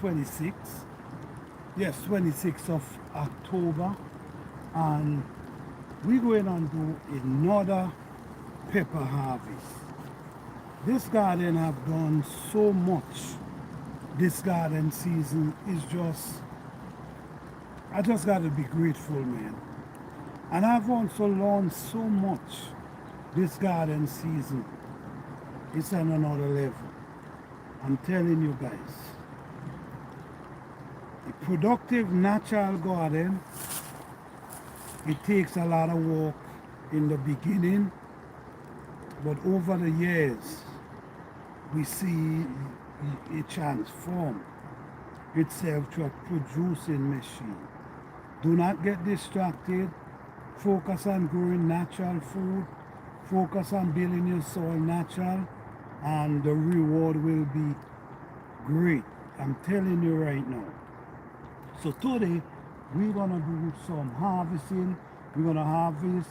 26th. Yes, 26th of October. And we're going to do another pepper harvest. This garden have done so much. This garden season is just, I just got to be grateful, man. And I've also learned so much this garden season. It's on another level. I'm telling you guys. A productive natural garden, it takes a lot of work in the beginning, but over the years, we see it transform itself to a producing machine. Do not get distracted. Focus on growing natural food. Focus on building your soil natural, and the reward will be great. I'm telling you right now. So today, we're gonna do some harvesting. We're gonna harvest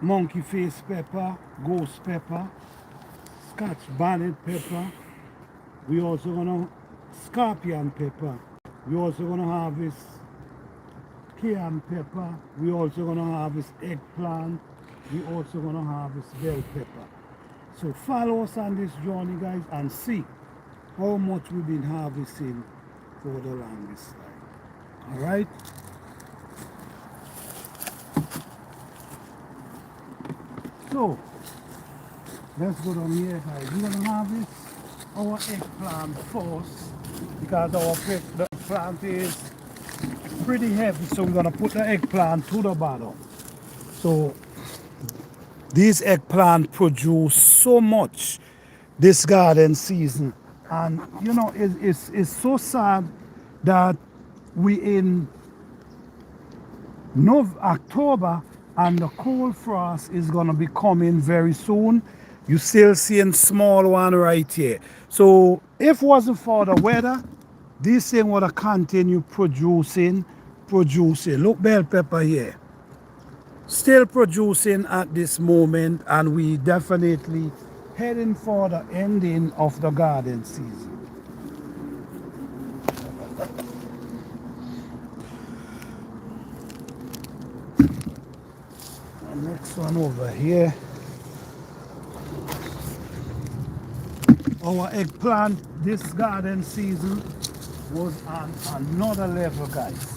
monkey face pepper, ghost pepper, Scotch bonnet pepper. We also gonna scorpion pepper. We also gonna harvest cayenne pepper. We also gonna harvest eggplant. We also gonna harvest bell pepper. So follow us on this journey, guys, and see how much we've been harvesting for the longest time. All right. So let's go down here, guys. We're gonna harvest our eggplant first because the eggplant is pretty heavy. So we're gonna put the eggplant to the bottom. So these eggplant produce so much this garden season, and you know it's so sad that we in October and the cold frost is gonna be coming very soon. You still seeing small one right here. So if it wasn't for the weather, this thing would have continued producing. Look, bell pepper here. Still producing at this moment, and we definitely heading for the ending of the garden season. The next one over here. Our eggplant this garden season was on another level, guys.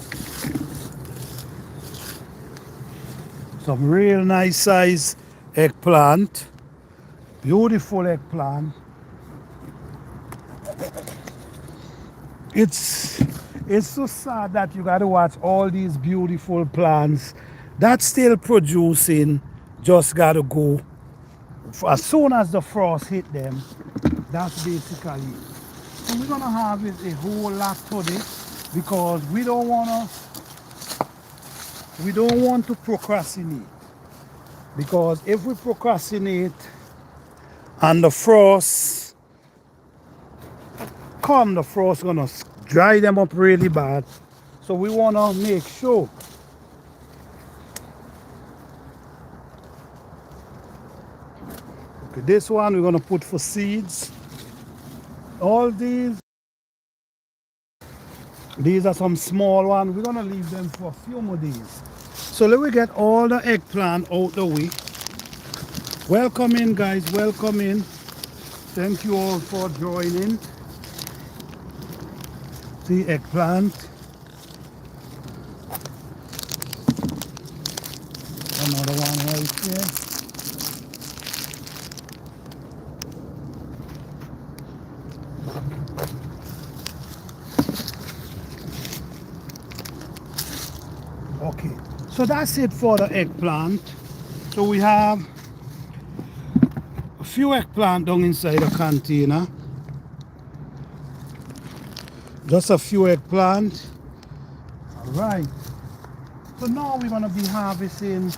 Some real nice size eggplant. Beautiful eggplant. It's so sad that you got to watch all these beautiful plants that's still producing, just got to go. As soon as the frost hit them, that's basically it. So we're going to harvest a whole lot today because we don't want to procrastinate. Because if we procrastinate and the frost come, the frost gonna dry them up really bad. So we wanna make sure okay, this one we're gonna put for seeds. All these are some small ones. We're gonna leave them for a few more days. So let me get all the eggplant out the way. Welcome in, guys, welcome in. Thank you all for joining. The eggplant. Another one right here. Okay, so that's it for the eggplant. So we have a few eggplant down inside the container. Just a few eggplant. All right. So now we're gonna be harvesting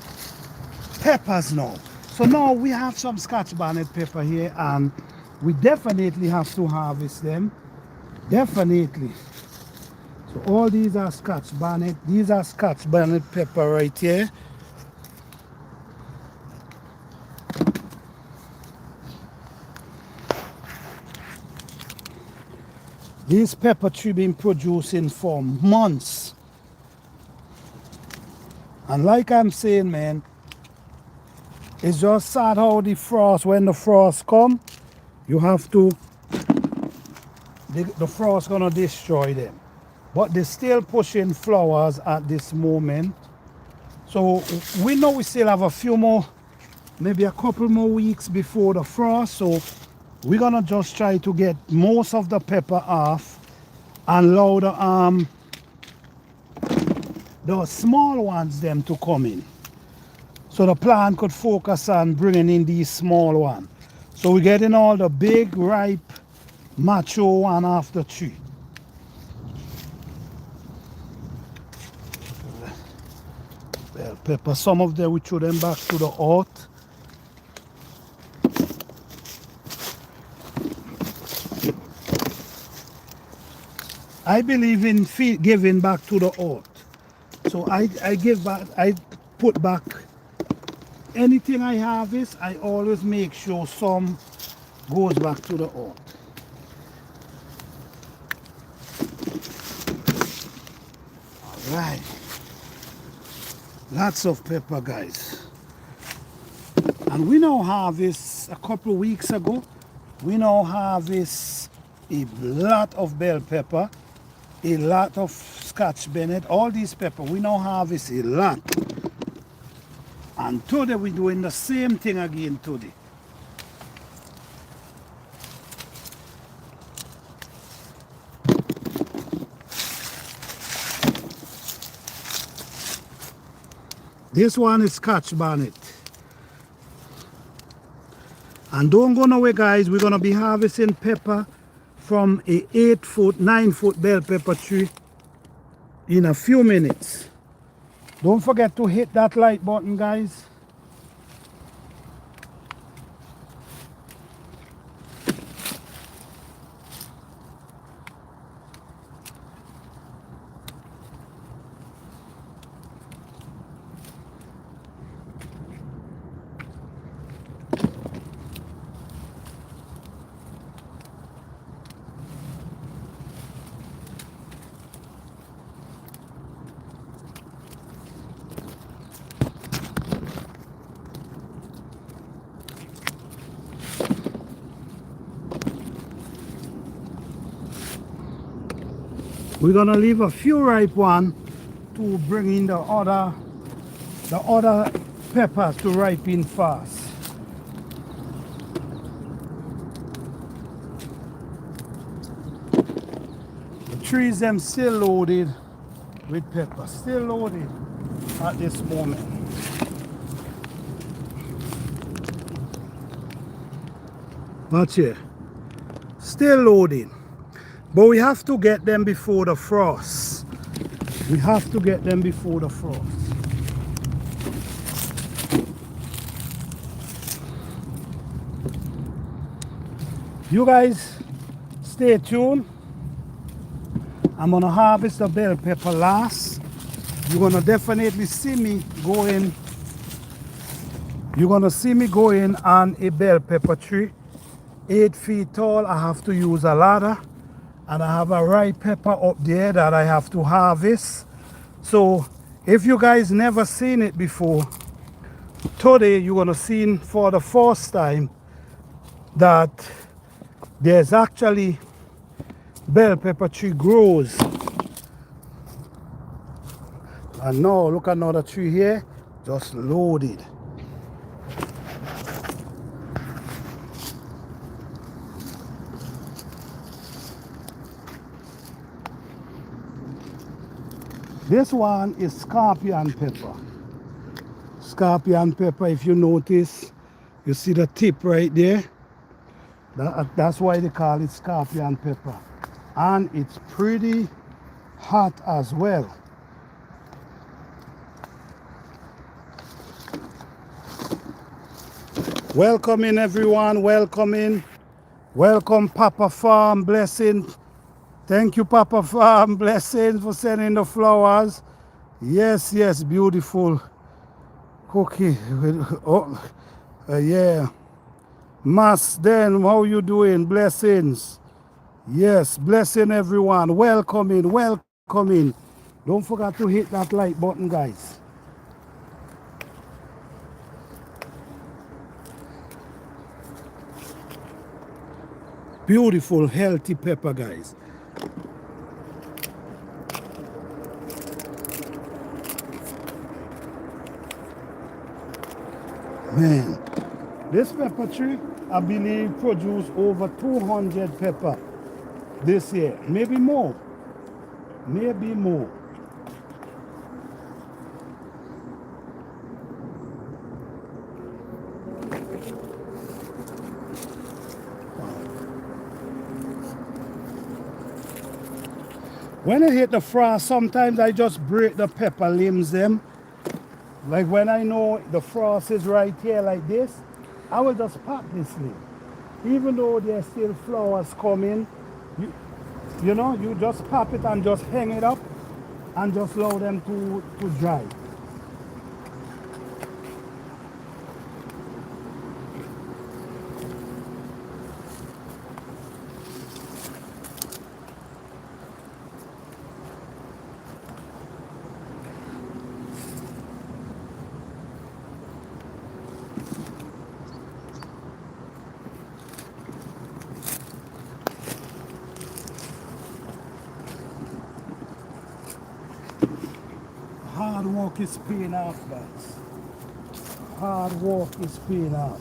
peppers now. So now we have some Scotch bonnet pepper here, and we definitely have to harvest them. Definitely. So all these are Scotch bonnet. These are Scotch bonnet pepper right here. This pepper tree been producing for months. And like I'm saying, man, it's just sad how the frost, when the frost come, you have to, the frost gonna destroy them. But they're still pushing flowers at this moment. So we know we still have a few more, maybe a couple more weeks before the frost. So we're gonna just try to get most of the pepper off and allow the small ones them to come in. So the plant could focus on bringing in these small ones. So we're getting all the big, ripe, mature one off the tree. Bell pepper, some of them we throw them back to the earth. I believe in giving back to the earth. So I give back, I put back anything I harvest, I always make sure some goes back to the earth. All right. Lots of pepper, guys. And we now harvest, a couple of weeks ago, we now harvest a lot of bell pepper, a lot of Scotch Bonnet, all these pepper, we now harvest a lot. And today we're doing the same thing again today. This one is Scotch Bonnet. And don't go nowhere, guys, we're gonna be harvesting pepper from a 8-foot, 9-foot bell pepper tree in a few minutes. Don't forget to hit that like button, guys. We're gonna leave a few ripe ones to bring in the other peppers to ripen fast. The trees them still loaded with pepper, still loaded at this moment. Watch here, still loading. But we have to get them before the frost. We have to get them before the frost. You guys stay tuned. I'm gonna harvest the bell pepper last. You're gonna definitely see me going. You're gonna see me going on a bell pepper tree, 8 feet tall. I have to use a ladder. And I have a ripe pepper up there that I have to harvest. So if you guys never seen it before, today you're gonna see for the first time that there's actually bell pepper tree grows. And now look at another tree here, just loaded. This one is scorpion pepper. Scorpion pepper, if you notice, you see the tip right there? That's why they call it scorpion pepper. And it's pretty hot as well. Welcome in, everyone, welcome in. Welcome, Papa Farm, blessing. Thank you, Papa Farm, blessings for sending the flowers. Yes, yes, beautiful cookie. Oh, yeah. Mas, then, how you doing? Blessings. Yes, blessing everyone. Welcome in, welcome in. Don't forget to hit that like button, guys. Beautiful, healthy pepper, guys. Man, this pepper tree, I believe, produced over 200 pepper this year. Maybe more. Maybe more. When I hit the frost, sometimes I just break the pepper limbs them. Like when I know the frost is right here like this, I will just pop this limb. Even though there's still flowers coming, you, you know, you just pop it and just hang it up and just allow them to dry. Hard work is paying off, guys. Hard work is paying off.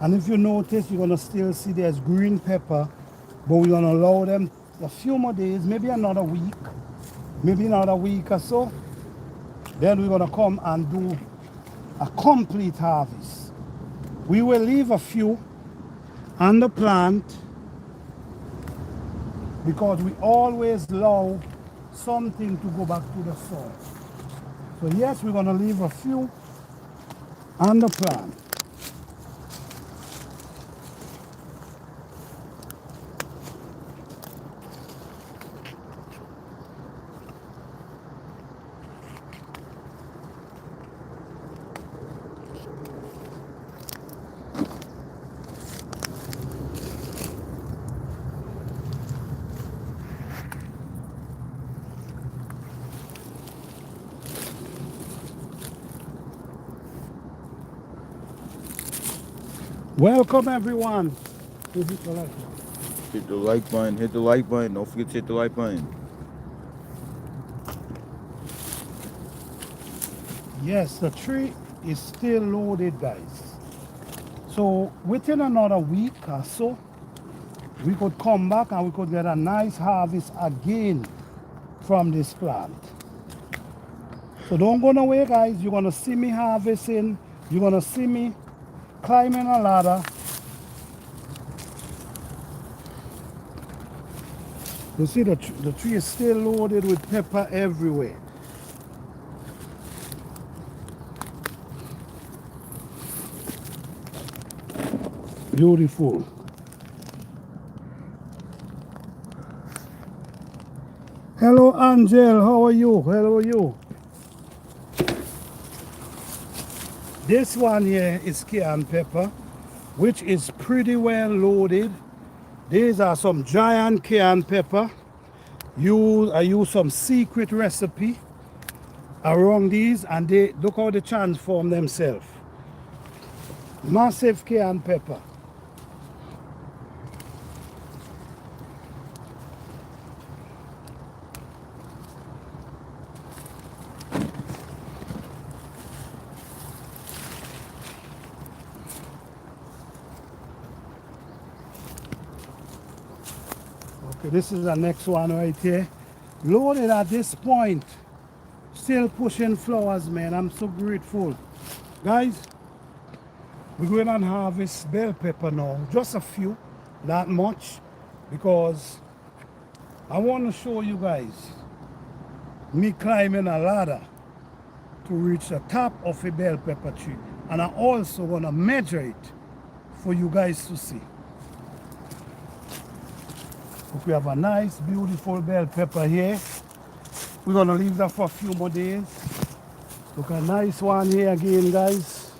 And if you notice, you're gonna still see there's green pepper, but we're gonna allow them a few more days, maybe another week or so. Then we're gonna come and do a complete harvest. We will leave a few on the plant because we always allow something to go back to the soil. So yes, we're gonna leave a few on the plant. Welcome everyone. Hit the like button. Hit the like button. Hit the like button. Don't forget to hit the like button. Yes, the tree is still loaded, guys. So within another week or so, we could come back and we could get a nice harvest again from this plant. So don't go nowhere, guys. You're gonna see me harvesting. You're gonna see me climbing a ladder. You see the tree is still loaded with pepper everywhere. Beautiful. Hello Angel, how are you? How are you? This one here is cayenne pepper, which is pretty well loaded. These are some giant cayenne pepper. I use some secret recipe around these, and they look how they transform themselves. Massive cayenne pepper. Okay, this is the next one right here. Loaded at this point. Still pushing flowers, man. I'm so grateful. Guys, we're going and harvest bell pepper now. Just a few, not much. Because I want to show you guys me climbing a ladder to reach the top of a bell pepper tree. And I also want to measure it for you guys to see. We have a nice, beautiful bell pepper here. We're gonna leave that for a few more days. Look, a nice one here again, guys.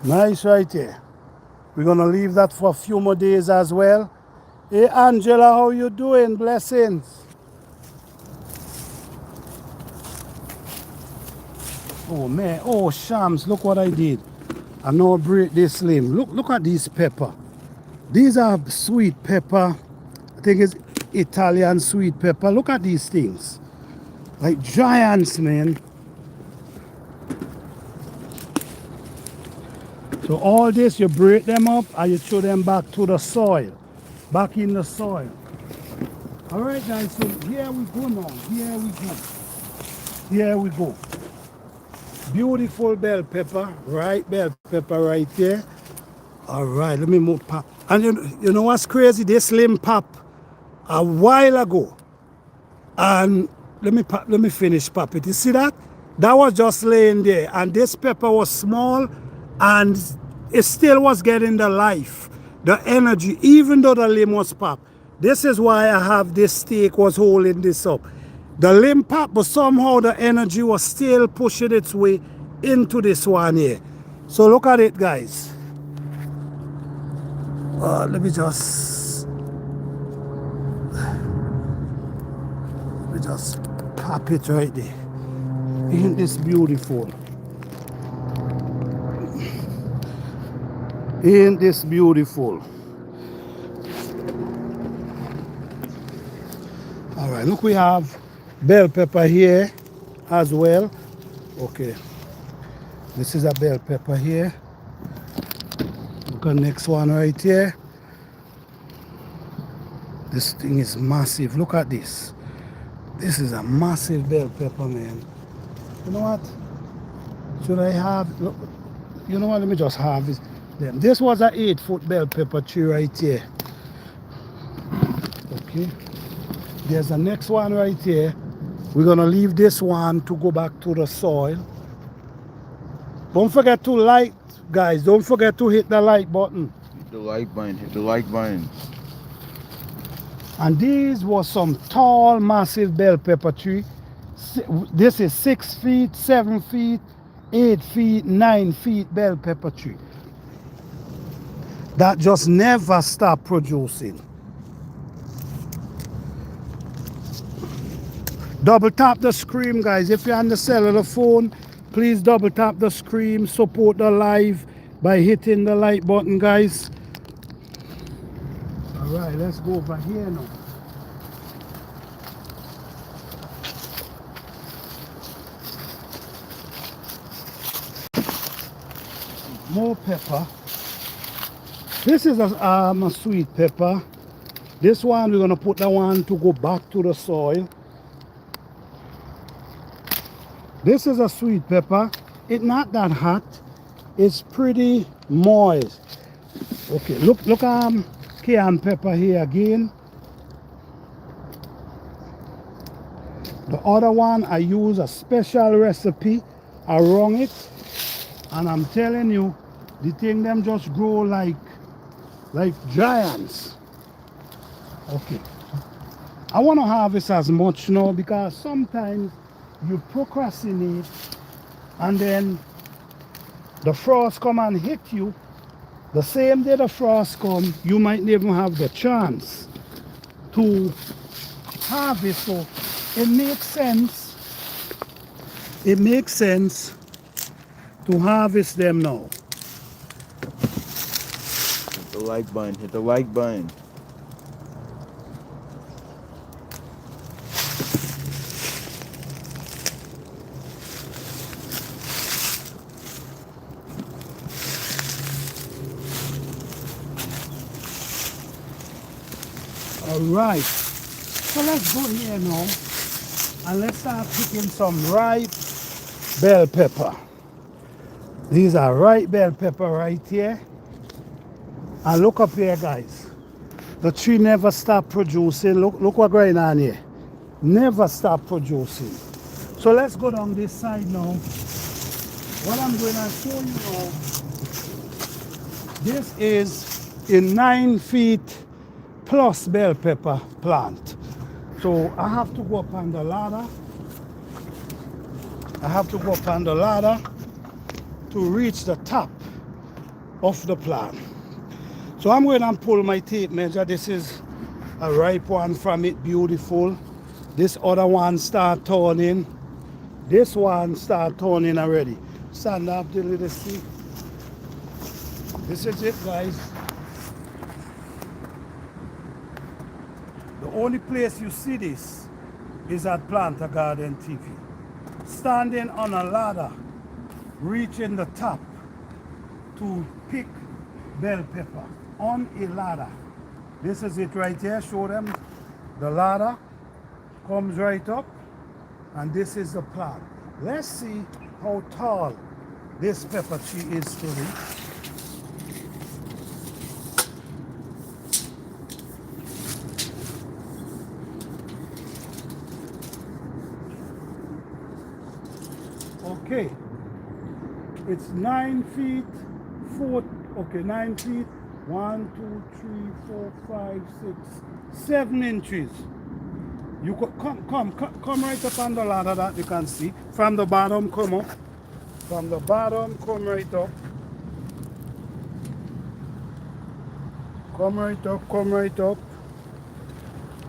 Nice right here. We're gonna leave that for a few more days as well. Hey Angela, how you doing? Blessings. Oh man, oh Shams, look what I did. I know break this limb. Look at these pepper. These are sweet pepper. I think it's Italian sweet pepper. Look at these things. Like giants, man. So all this, you break them up and you throw them back to the soil. Back in the soil. All right, guys, so here we go now. Here we go. Here we go. Beautiful bell pepper, right? Bell pepper right there. All right, let me move pop. And you know what's crazy? This limb pop a while ago. And let me finish pop it. You see that? That was just laying there. And this pepper was small and it still was getting the life, the energy, even though the limb was pop. This is why I have this stake was holding this up. The limb pop, but somehow the energy was still pushing its way into this one here. So look at it, guys. Let me just pop it right there. Isn't this beautiful? Ain't this beautiful? All right, look, we have bell pepper here as well. Okay, this is a bell pepper here. Look at the next one right here. This thing is massive. Look at this. This is a massive bell pepper, man. You know what? Should I have? Look, you know what? Let me just have this. This was an 8-foot bell pepper tree right here. Okay. There's the next one right here. We're gonna leave this one to go back to the soil. Don't forget to like, guys. Don't forget to hit the like button. Hit the like button. Hit the like button. And these was some tall, massive bell pepper tree. This is 6 feet, 7 feet, 8 feet, 9 feet bell pepper tree. That just never stop producing. Double tap the screen, guys. If you're on the cellular phone, please double tap the screen. Support the live by hitting the like button, guys. All right, let's go over here now. More pepper. This is a sweet pepper. This one, we're gonna put that one to go back to the soil. This is a sweet pepper. It's not that hot. It's pretty moist. Okay, look cayenne pepper here again. The other one, I use a special recipe around it. And I'm telling you, the thing them just grow like giants. Okay. I want to harvest as much now because sometimes you procrastinate and then the frost come and hit you. The same day the frost come, you might not even have the chance to harvest. So it makes sense. It makes sense to harvest them now. Hit the like button. Hit the like button. All right, so let's go here now and let's start picking some ripe bell pepper. These are ripe bell pepper right here. And look up here, guys. The tree never stopped producing. Look what's going on here. Never stopped producing. So let's go down this side now. What I'm going to show you now, this is a 9 feet plus bell pepper plant. So I have to go up on the ladder. I have to go up on the ladder to reach the top of the plant. So I'm going to pull my tape measure. This is a ripe one from it, beautiful. This other one start turning. This one start turning already. Stand up the little see. This is it, guys. The only place you see this is at Plant a Garden TV. Standing on a ladder, reaching the top to pick bell pepper on a ladder. This is it right here. Show them the ladder comes right up, and this is the plant. Let's see how tall this pepper tree is today. Okay, it's 9 feet 4. Okay, 9 feet 1, 2, 3, 4, 5, 6, 7 inches. You could come right up on the ladder that you can see. From the bottom, come up. From the bottom, come right up. Come right up, come right up.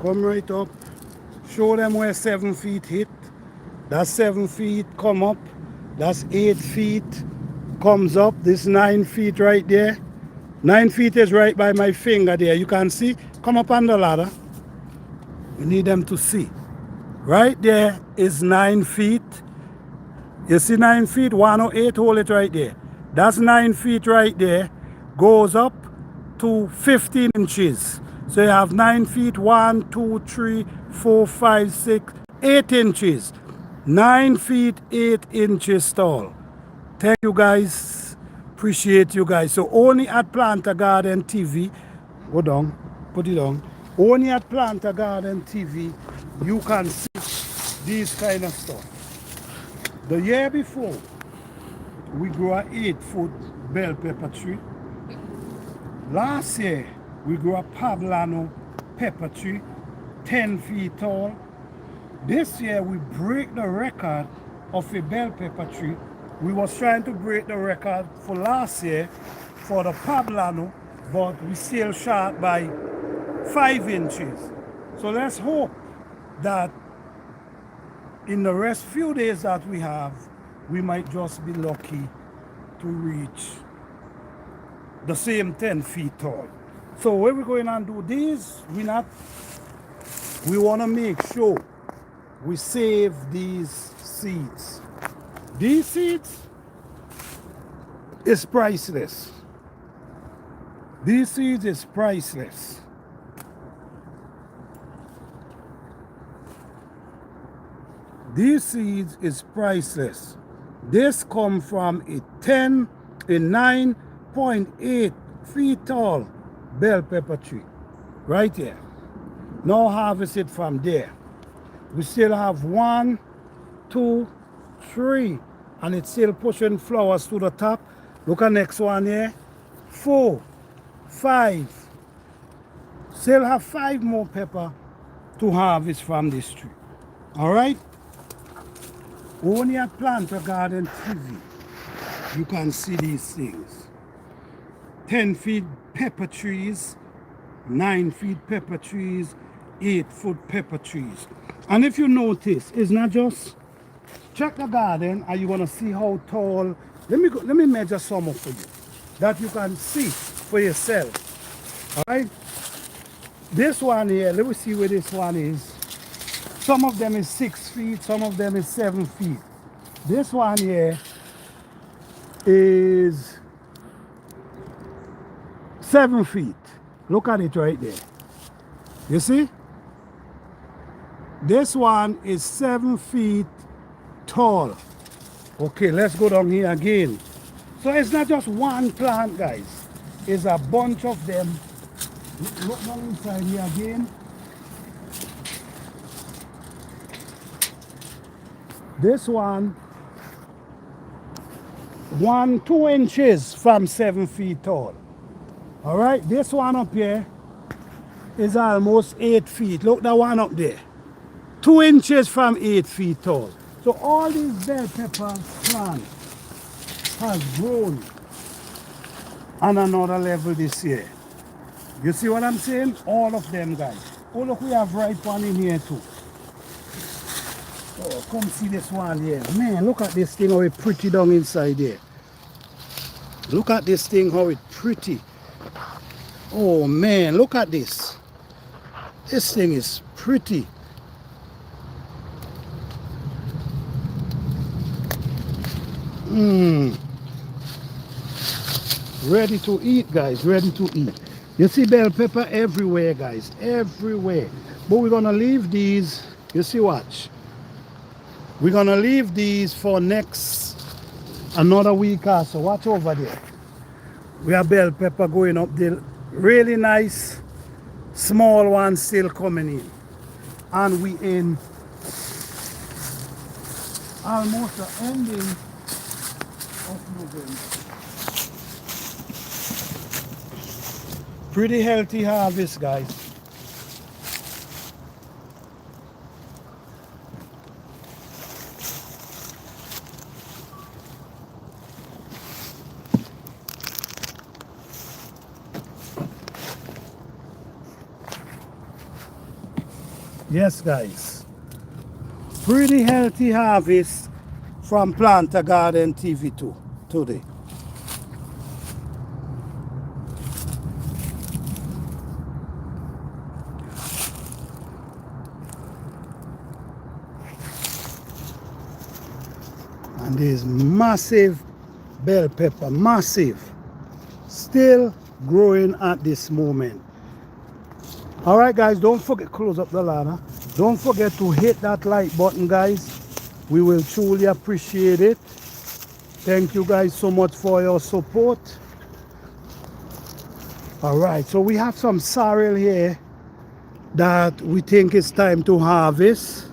Come right up. Show them where 7 feet hit. That's 7 feet, come up. That's 8 feet, comes up. This 9 feet right there. 9 feet is right by my finger there. You can see. Come up on the ladder. You need them to see. Right there is 9 feet. You see 9 feet, 108, hold it right there. That's 9 feet right there. Goes up to 15 inches. So you have 9 feet, 1, 2, 3, 4, 5, 6, 8 inches. 9 feet, 8 inches tall. Thank you guys. Appreciate you guys. So only at Plant a Garden TV, go down, put it down. Only at Plant a Garden TV, you can see these kind of stuff. The year before, we grew an 8-foot bell pepper tree. Last year, we grew a poblano pepper tree, 10 feet tall. This year, we break the record of a bell pepper tree. We was trying to break the record for last year for the poblano, but we still short by 5 inches. So let's hope that in the rest few days that we have, we might just be lucky to reach the same 10 feet tall. So what we're going to do this, we want to make sure we save these seeds. These seeds is priceless. These seeds is priceless. These seeds is priceless. This come from a 9.8 feet tall bell pepper tree. Right here. Now harvest it from there. We still have 1, 2, 3, and it's still pushing flowers to the top. Look at next one here. 4, 5. Still have 5 more pepper to harvest from this tree. All right. Only at Plant a Garden TV, you can see these things. 10 feet pepper trees, 9 feet pepper trees, 8-foot pepper trees. And if you notice, it's not just check the garden and you're gonna see how tall. Let me measure some of for you that you can see for yourself. All right. This one here, let me see where this one is. Some of them is 6 feet, some of them is 7 feet. This one here is 7 feet. Look at it right there. You see? This one is 7 feet tall. Okay, let's go down here again. So it's not just one plant, guys. It's a bunch of them. Look down inside here again. This one, 2 inches from 7 feet tall. All right, this one up here is almost 8 feet. Look, that one up there, 2 inches from 8 feet tall. So all these bell pepper plants has grown on another level this year. You see what I'm saying? All of them, guys. Oh, look, we have ripe one in here too. Oh, come see this one here. Man, look at this thing, how it pretty down inside there. Look at this thing, how it pretty. Oh, man, look at this. This thing is pretty. Ready to eat, guys, ready to eat. You see bell pepper everywhere, guys, everywhere. But we're gonna leave these, you see, watch. We're gonna leave these for another week or so. Watch over there. We have bell pepper going up there. Really nice, small ones still coming in. And we in almost the ending of November. Pretty healthy harvest, guys. Yes, guys. Pretty healthy harvest from Planter Garden TV2 today. And there's massive bell pepper, massive, still growing at this moment. All right, guys, don't forget, close up the ladder. Don't forget to hit that like button, guys. We will truly appreciate it. Thank you guys so much for your support. All right, so we have some sorrel here that we think it's time to harvest.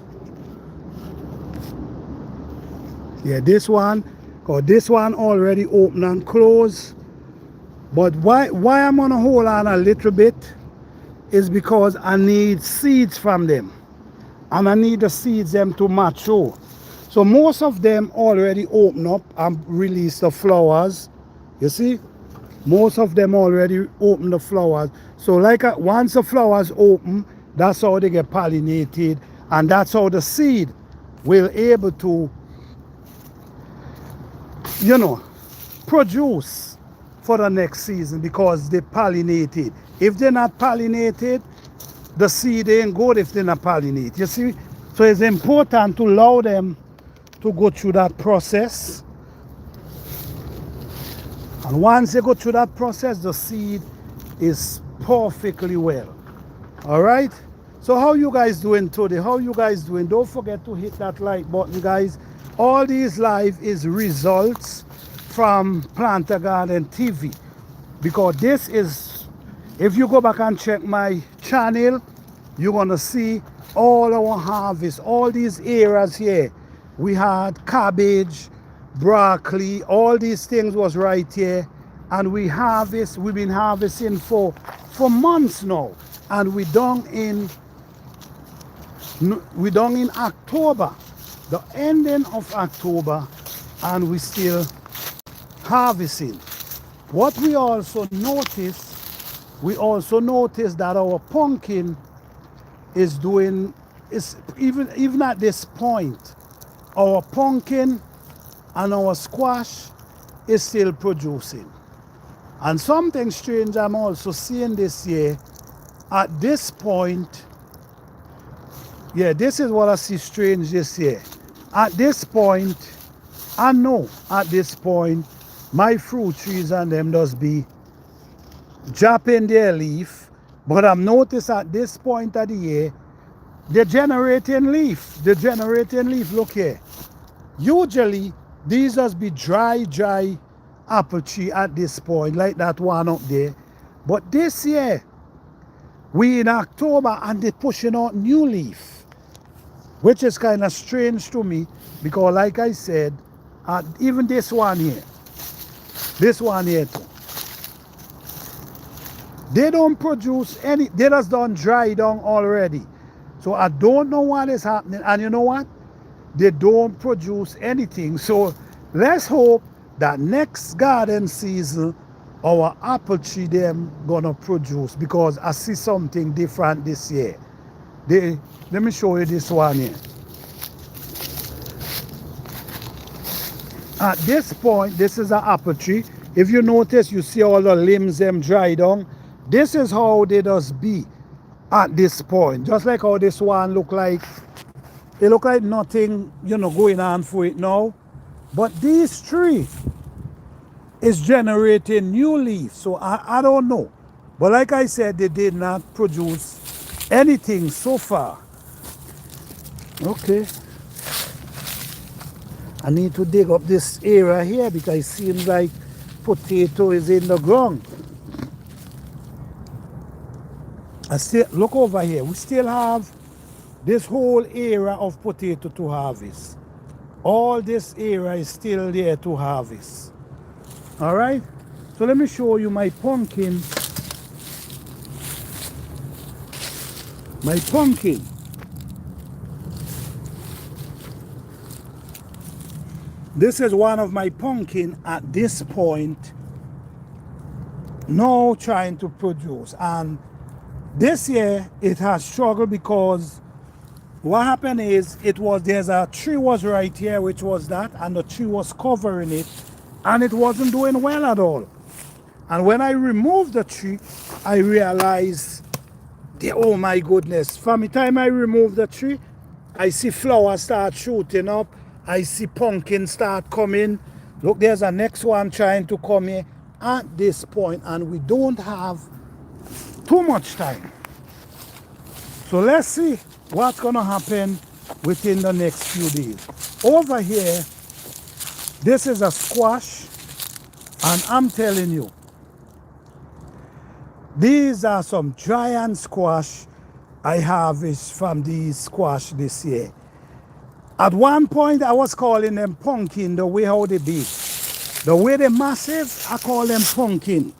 Yeah, this one, because this one already open and closed. But why I'm gonna hold on a little bit is because I need seeds from them. And I need the seeds them to mature. So most of them already open up and release the flowers. You see? Most of them already open the flowers. So like once the flowers open, that's how they get pollinated. And that's how the seed will able to, you know, produce for the next season because they pollinated. If they're not pollinated, the seed ain't good if they're not pollinated. You see? So it's important to allow them to go through that process. And once they go through that process, the seed is perfectly well. All right? So how you guys doing today? How you guys doing? Don't forget to hit that like button, guys. All these live is results from Planter Garden TV. Because this is, if you go back and check my channel, you're gonna see all our harvest, all these areas here. We had cabbage, broccoli, all these things was right here. And we've been harvesting for months now. And we done in October, the ending of October, and we still harvesting. What we also noticed that our pumpkin is doing, even at this point, our pumpkin and our squash is still producing. And something strange I'm also seeing this year, at this point, yeah, this is what I see strange this year. At this point, I know at this point, my fruit trees and them does be dropping their leaf, but I've noticed at this point of the year, they're generating leaf. Look here. Usually, these just be dry apple tree at this point, like that one up there. But this year, we in October and they're pushing out new leaf, which is kind of strange to me because like I said, even this one here too, they don't produce any, they just done dry down already. So I don't know what is happening. And you know what? They don't produce anything. So let's hope that next garden season, our apple tree them gonna produce, because I see something different this year. Let me show you this one here. At this point, this is an apple tree. If you notice, you see all the limbs them dry down. This is how they does be at this point. Just like how this one look like. It look like nothing, going on for it now. But these trees is generating new leaves. So I don't know. But like I said, they did not produce anything so far. Okay. I need to dig up this area here because it seems like potato is in the ground. Look over here. We still have this whole area of potato to harvest. All this area is still there to harvest. All right. So let me show you my pumpkin. My pumpkin. This is one of my pumpkin at this point. Now trying to produce. And this year it has struggled because what happened is there's a tree was right here, which was that, and the tree was covering it, and it wasn't doing well at all. And when I removed the tree, I realized, oh my goodness, from the time I removed the tree, I see flowers start shooting up, I see pumpkins start coming. Look, there's a next one trying to come here at this point, and we don't have too much time. So let's see what's gonna happen within the next few days. Over here, this is a squash, and I'm telling you, these are some giant squash I harvest from these squash this year. At one point, I was calling them pumpkin the way how they be. The way they're massive, I call them pumpkin.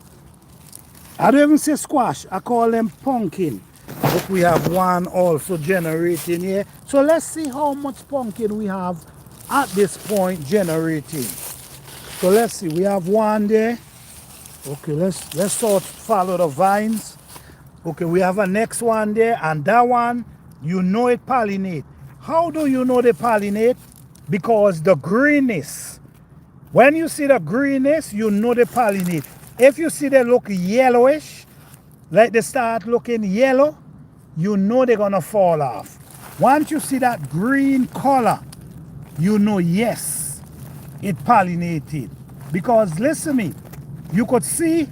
I don't even say squash, I call them pumpkin. But we have one also generating here. So let's see how much pumpkin we have at this point generating. So let's see, we have one there. Okay, let's sort follow the vines. Okay, we have a next one there, and that one, it pollinate. How do you know they pollinate? Because the greenness. When you see the greenness, they pollinate. If you see they look yellowish, like they start looking yellow, they're gonna fall off. Once you see that green color, yes, it pollinated. Because listen to me, you could see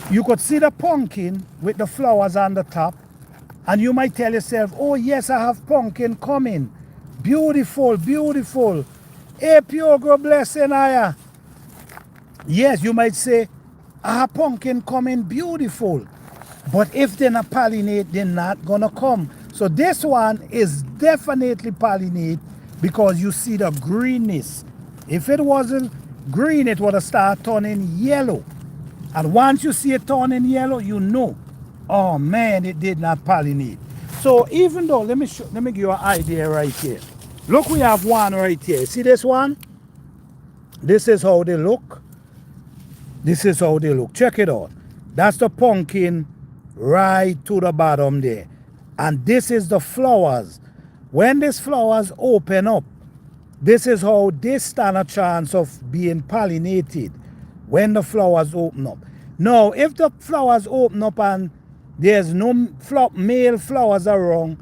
the pumpkin with the flowers on the top, and you might tell yourself, oh yes, I have pumpkin coming. Beautiful, beautiful. Hey, pure God blessing I. Yes, you might say, I have pumpkin coming, beautiful. But if they're not pollinate, they're not gonna come. So this one is definitely pollinate because you see the greenness. If it wasn't green, it would have started turning yellow. And once you see it turning yellow, oh man, it did not pollinate. So even though, let me give you an idea right here. Look, we have one right here. See this one? This is how they look. This is how they look. Check it out. That's the pumpkin right to the bottom there. And this is the flowers. When these flowers open up, this is how they stand a chance of being pollinated when the flowers open up. Now, if the flowers open up and there's no male flowers around,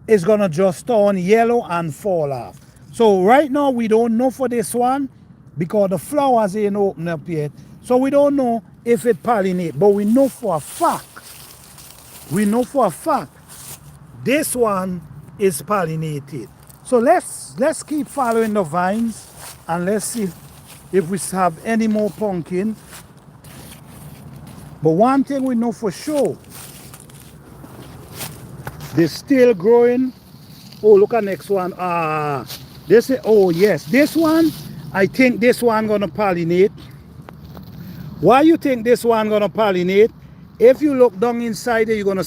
it's gonna just turn yellow and fall off. So right now we don't know for this one because the flowers ain't open up yet. So we don't know if it pollinate, but we know for a fact. This one is pollinated. So let's keep following the vines and let's see if we have any more pumpkin. But one thing we know for sure, they're still growing. Oh, look at next one. Oh yes, this one, I think this one gonna pollinate. Why you think this one gonna pollinate? If you look down inside there, you're gonna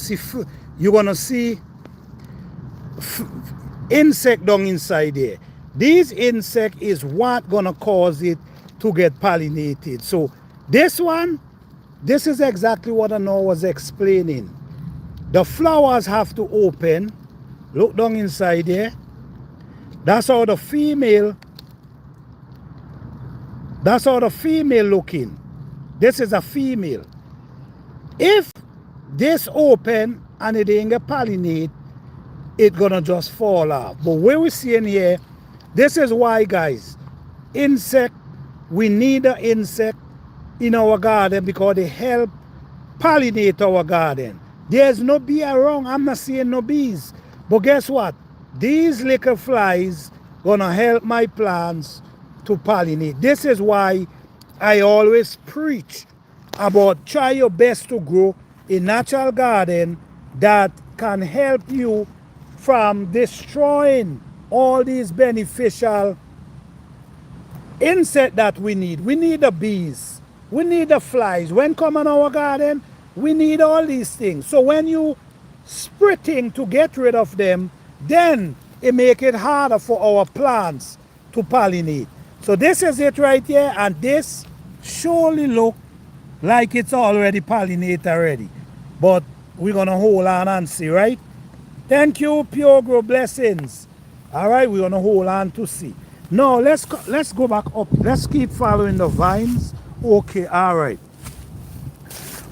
see insect down inside there. These insect is what gonna cause it to get pollinated. So this one, this is exactly what I know was explaining. The flowers have to open. Look down inside there. That's how the female looking. This is a female. If this open and it ain't get pollinate, it gonna just fall off. But what we see in here, this is why, guys, insect, we need an insect in our garden because they help pollinate our garden. There's no bee around. I'm not seeing no bees. But guess what? These little flies gonna help my plants to pollinate. This is why I always preach about try your best to grow a natural garden that can help you from destroying all these beneficial insect that we need. We need the bees. We need the flies. When come in our garden, we need all these things. So when you spritting to get rid of them, then it make it harder for our plants to pollinate. So this is it right here, and this surely look like it's already pollinated already. But we're gonna hold on and see, right? Thank you, Pure Grow, blessings. All right, we're gonna hold on to see. Now let's go back up. Let's keep following the vines. Okay, all right.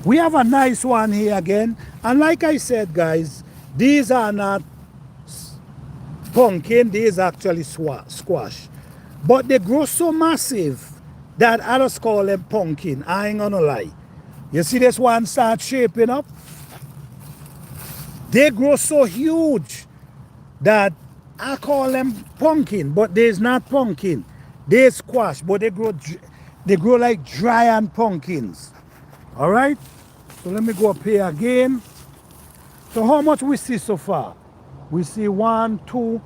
We have a nice one here again, and like I said, guys, these are not pumpkin. These are actually squash, but they grow so massive that I just call them pumpkin. I ain't gonna lie. You see this one start shaping up? They grow so huge that I call them pumpkin, but there's not pumpkin. They're squash, but they grow like giant pumpkins. All right? So let me go up here again. So how much we see so far? We see 1, 2.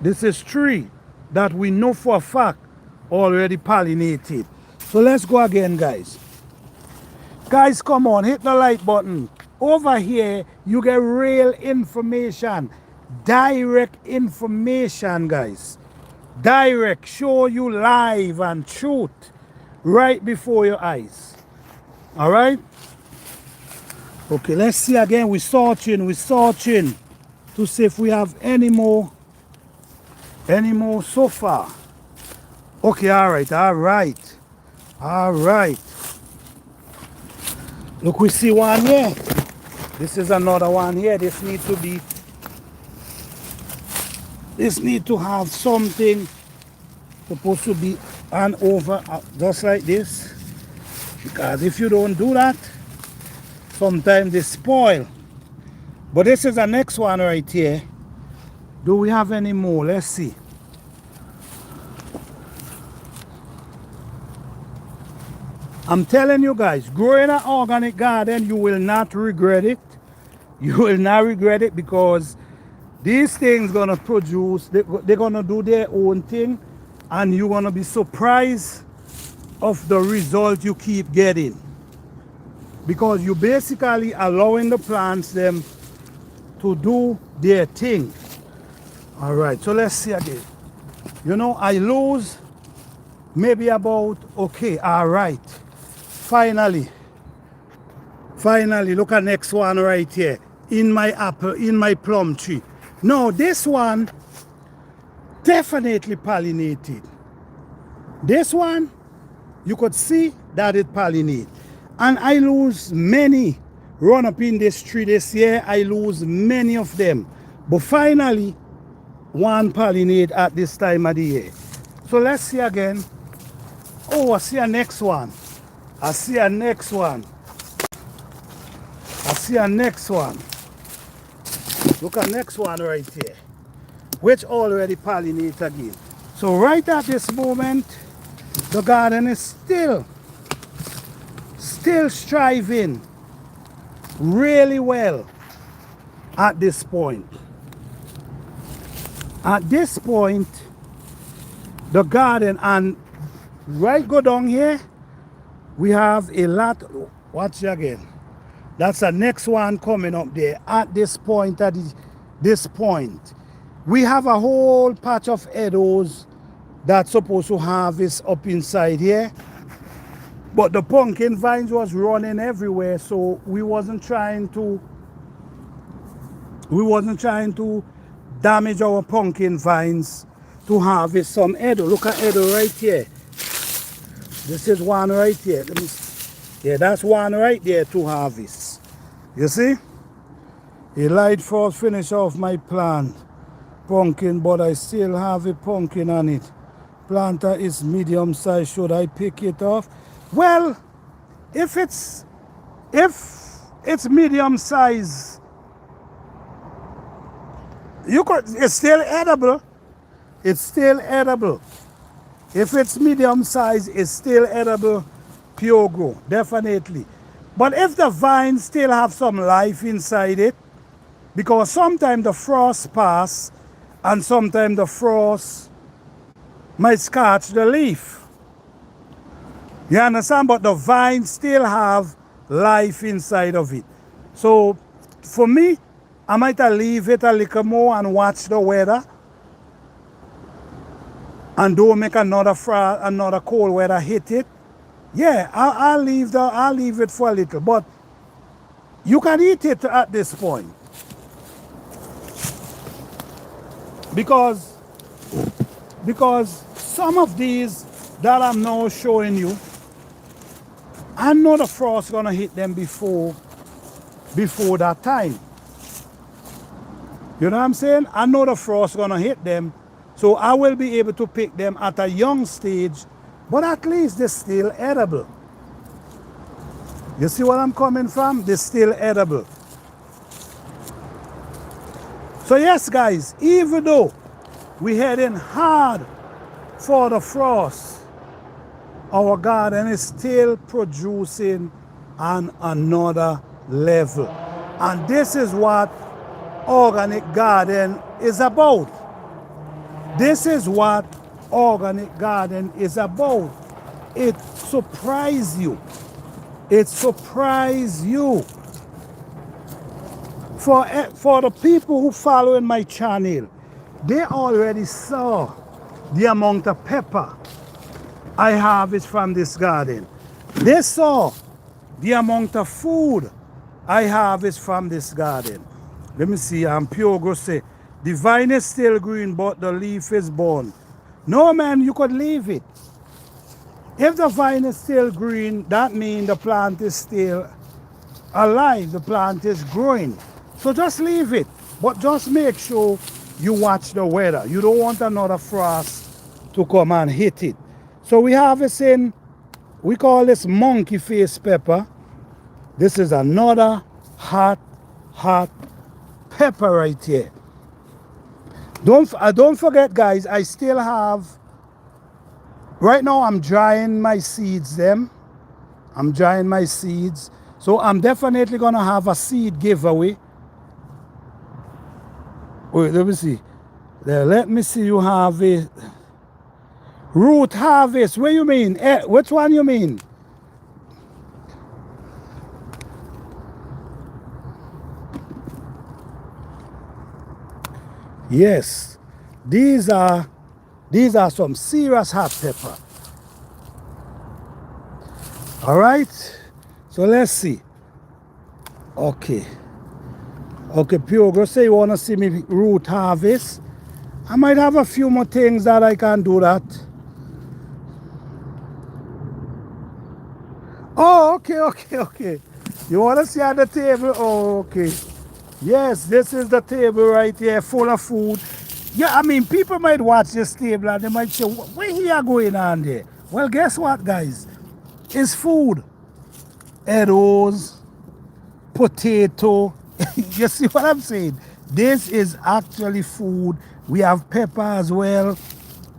This is 3 that we know for a fact already pollinated. So let's go again, guys. Guys, come on, hit the like button. Over here, you get real information. Direct information, guys. Direct, show you live and truth right before your eyes. All right? Okay, let's see again. We're searching to see if we have any more so far. Okay, all right. Look, we see one here. This is another one here. This need to have something supposed to be on over just like this, because if you don't do that, sometimes they spoil. But this is the next one right here. Do we have any more? Let's see. I'm telling you guys, growing an organic garden, you will not regret it. You will not regret it, because these things gonna produce, they're gonna do their own thing, and you're gonna be surprised of the result you keep getting, because you basically allowing the plants them to do their thing. All right, so let's see again. You know, I lose maybe about, okay, all right. Finally, look at next one right here. In my apple, in my plum tree. No, this one definitely pollinated. This one, you could see that it pollinated. And I lose many run up in this tree this year. I lose many of them. But finally, one pollinate at this time of the year. So let's see again. Oh, I see a next one. I see a next one. Look at next one right here, which already pollinated again. So right at this moment, the garden is still striving really well at this point. At this point, the garden, and right go down here, we have a lot. Watch again. That's the next one coming up there. At this point, we have a whole patch of meadows that's supposed to harvest up inside here. But the pumpkin vines was running everywhere, so we wasn't trying to damage our pumpkin vines to harvest some edible. Look at edible right here. This is one right here. Let me see. Yeah, that's one right there to harvest. You see? A light frost finish off my plant pumpkin, but I still have a pumpkin on it. Planter is medium size. Should I pick it off? Well, if it's medium size, it's still edible. It's still edible. If it's medium size, it's still edible, pure grow, definitely. But if the vines still have some life inside it, because sometimes the frost pass and sometimes the frost might scratch the leaf. You understand? But the vines still have life inside of it. So for me, I might leave it a little more and watch the weather. And don't make another cold weather hit it. Yeah, I'll leave it for a little. But you can eat it at this point. Because some of these that I'm now showing you, I know the frost gonna hit them before that time. You know what I'm saying? I know the frost gonna hit them, so I will be able to pick them at a young stage, but at least they're still edible. You see where I'm coming from? They're still edible. So yes, guys, even though we're heading hard for the frost, our garden is still producing on another level. And this is what organic garden is about. This is what organic garden is about. It surprises you. It surprises you. For the people who follow in my channel, they already saw the amount of pepper I harvest from this garden. They saw the amount of food I harvest from this garden. Let me see, Pure Grow say, the vine is still green, but the leaf is born. No, man, you could leave it. If the vine is still green, that means the plant is still alive, the plant is growing. So just leave it, but just make sure you watch the weather. You don't want another frost to come and hit it. So we have this in, we call this monkey face pepper. This is another hot pepper right here. Don't forget, guys, I still have, right now I'm drying my seeds them. I'm drying my seeds. So I'm definitely gonna have a seed giveaway. Wait, let me see. There, let me see you have a root harvest. What you mean? Which one you mean? Yes, these are some serious hot pepper. All right, so let's see. Okay, Pure Grow say you want to see me root harvest. I might have a few more things that I can do that. Oh, okay. You want to see at the table? Oh, okay. Yes, this is the table right here, full of food. Yeah, I mean, people might watch this table and they might say, what here going on there? Well, guess what, guys? It's food. Arrows, potato. You see what I'm saying? This is actually food. We have pepper as well.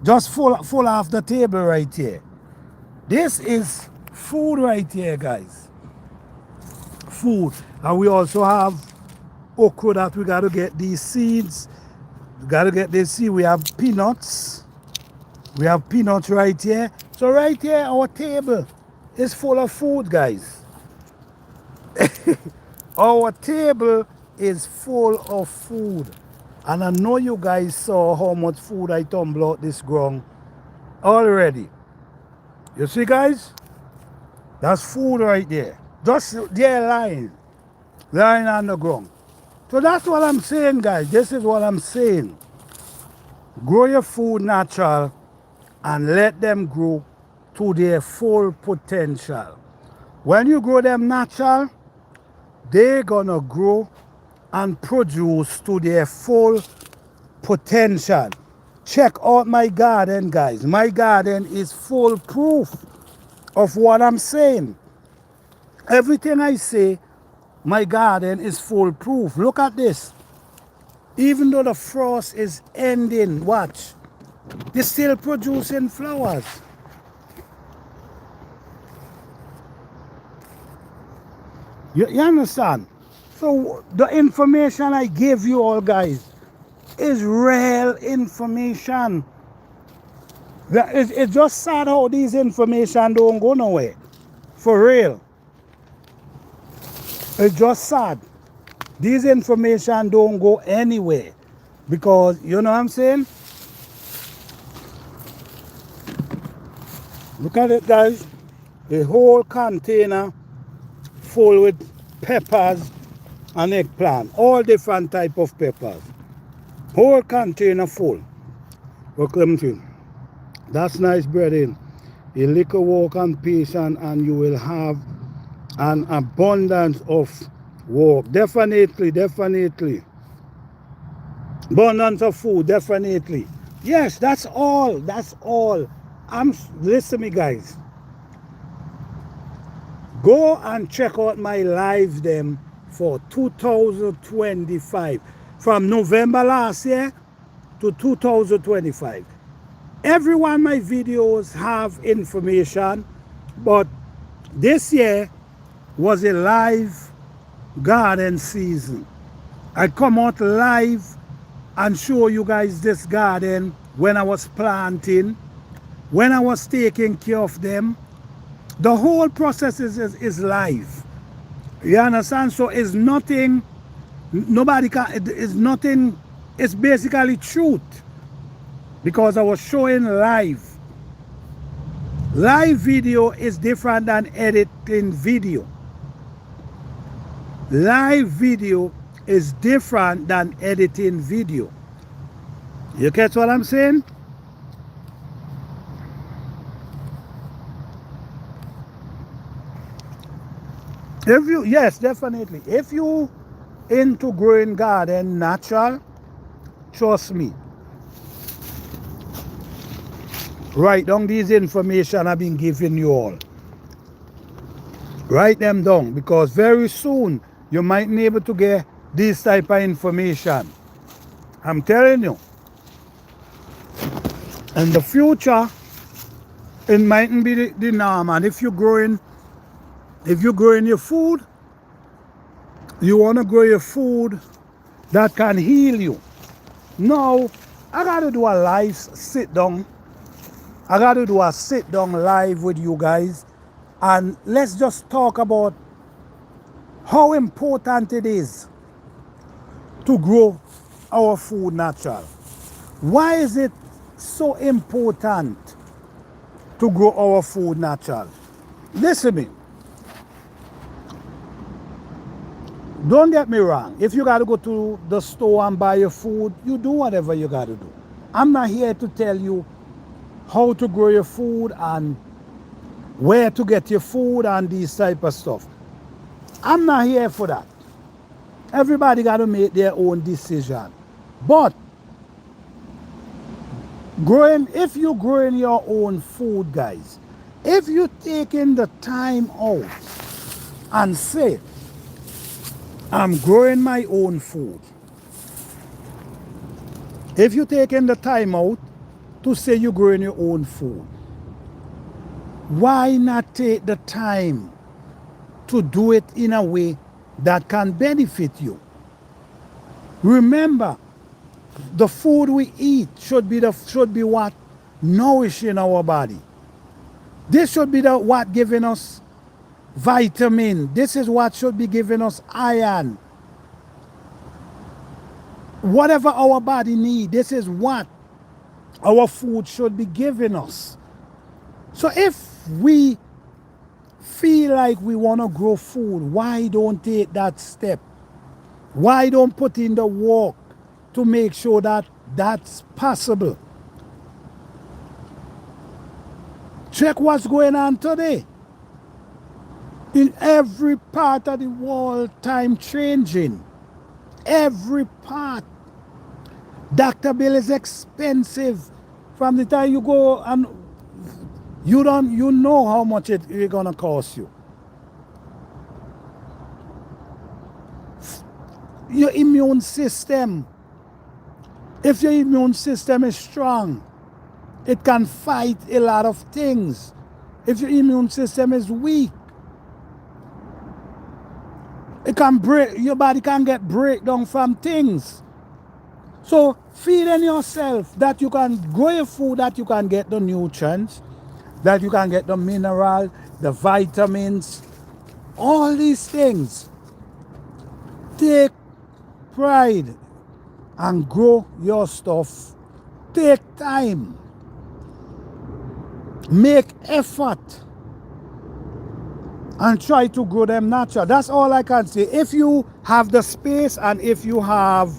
Just full off the table right here. This is food right here, guys. Food. And we also have okra that we got to get these seeds. We got to get this seed. We have peanuts. We have peanuts right here. So right here, our table is full of food, guys. Our table is full of food. And I know you guys saw how much food I tumble out this ground already. You see, guys? That's food right there. Just there lying on the ground. So that's what I'm saying, guys. This is what I'm saying. Grow your food natural and let them grow to their full potential. When you grow them natural, they're gonna grow and produce to their full potential. Check out my garden, guys. My garden is full proof of what I'm saying. Everything I say, my garden is full proof. Look at this. Even though the frost is ending, watch, they're still producing flowers. You understand? So the information I give you all, guys, is real information. It's just sad how these information don't go nowhere. For real. It's just sad. These information don't go anywhere. Because, you know what I'm saying? Look at it, guys. A whole container full with peppers and eggplant. All different type of peppers. Whole container full. Look, let me see. That's nice, brethren. A little work and patience, and you will have an abundance of work. Definitely, definitely. Abundance of food, definitely. Yes, that's all. That's all. Listen to me, guys. Go and check out my live them for 2025. From November last year to 2025. Every one of my videos have information, but this year was a live garden season. I come out live and show you guys this garden when I was planting, when I was taking care of them. The whole process is live. You understand? So it's nothing, nobody can, it's nothing, it's basically truth. Because I was showing live. Live video is different than editing video. Live video is different than editing video. You catch what I'm saying? If you, yes, definitely. If you into growing garden natural, trust me. Write down these information I've been giving you all. Write them down, because very soon you might be able to get this type of information. I'm telling you. In the future, it mightn't be the norm. And if you're growing your food, you want to grow your food that can heal you. Now, I got to do a live sit down. I got to do a sit down live with you guys, and let's just talk about how important it is to grow our food natural. Why is it so important to grow our food natural? Listen to me. Don't get me wrong. If you got to go to the store and buy your food, you do whatever you got to do. I'm not here to tell you how to grow your food and where to get your food and these type of stuff. I'm not here for that. Everybody got to make their own decision. But if you're growing your own food, guys, if you're taking the time out and say, I'm growing my own food. If you're taking the time out to say you're growing your own food, why not take the time to do it in a way that can benefit you? Remember, the food we eat should be what nourishing our body. This should be what giving us vitamin. This is what should be giving us iron. Whatever our body needs, this is what our food should be giving us. So if we feel like we want to grow food, why don't take that step? Why don't put in the work to make sure that that's possible? Check what's going on today. In every part of the world, time changing. Every part. Doctor bill is expensive. From the time you go and you know how much it's gonna cost you. Your immune system. If your immune system is strong, it can fight a lot of things. If your immune system is weak, it can break, your body can get breakdown from things. So feeding yourself that you can grow your food, that you can get the nutrients, that you can get the minerals, the vitamins, all these things. Take pride and grow your stuff. Take time. Make effort. And try to grow them natural. That's all I can say. If you have the space and if you have,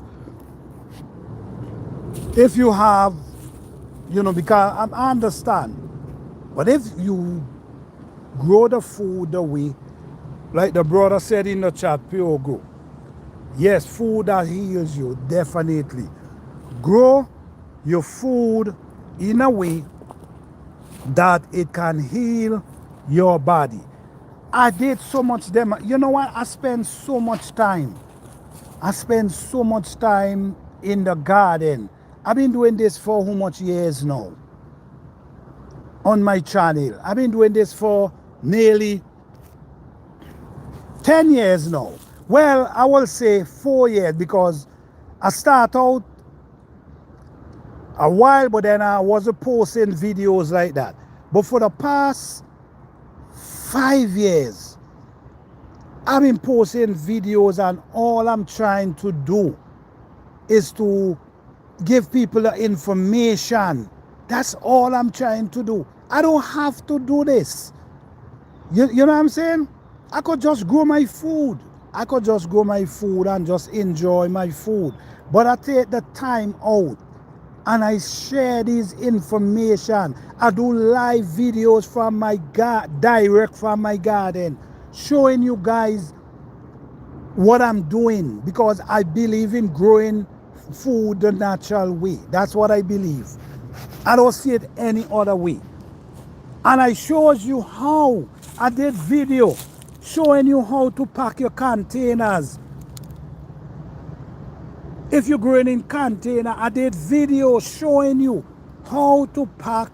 because I understand. But if you grow the food the way, like the brother said in the chat, pure grow. Yes, food that heals you, definitely. Grow your food in a way that it can heal your body. I did so much them. You know what? I spend so much time. In the garden. I've been doing this for how much years now? On my channel. I've been doing this for nearly 10 years now. Well, I will say 4 years because I start out a while, but then I wasn't posting videos like that. But for the past 5 years, I've been posting videos, and all I'm trying to do is to give people the information. That's all I'm trying to do. I don't have to do this. You know what I'm saying? I could just grow my food. I could just grow my food and just enjoy my food. But I take the time out and I share this information. I do live videos from my direct from my garden, showing you guys what I'm doing, because I believe in growing food the natural way. That's what I believe. I don't see it any other way. And I shows you how. I did video showing you how to pack your containers. If you're growing in container, I did video showing you how to pack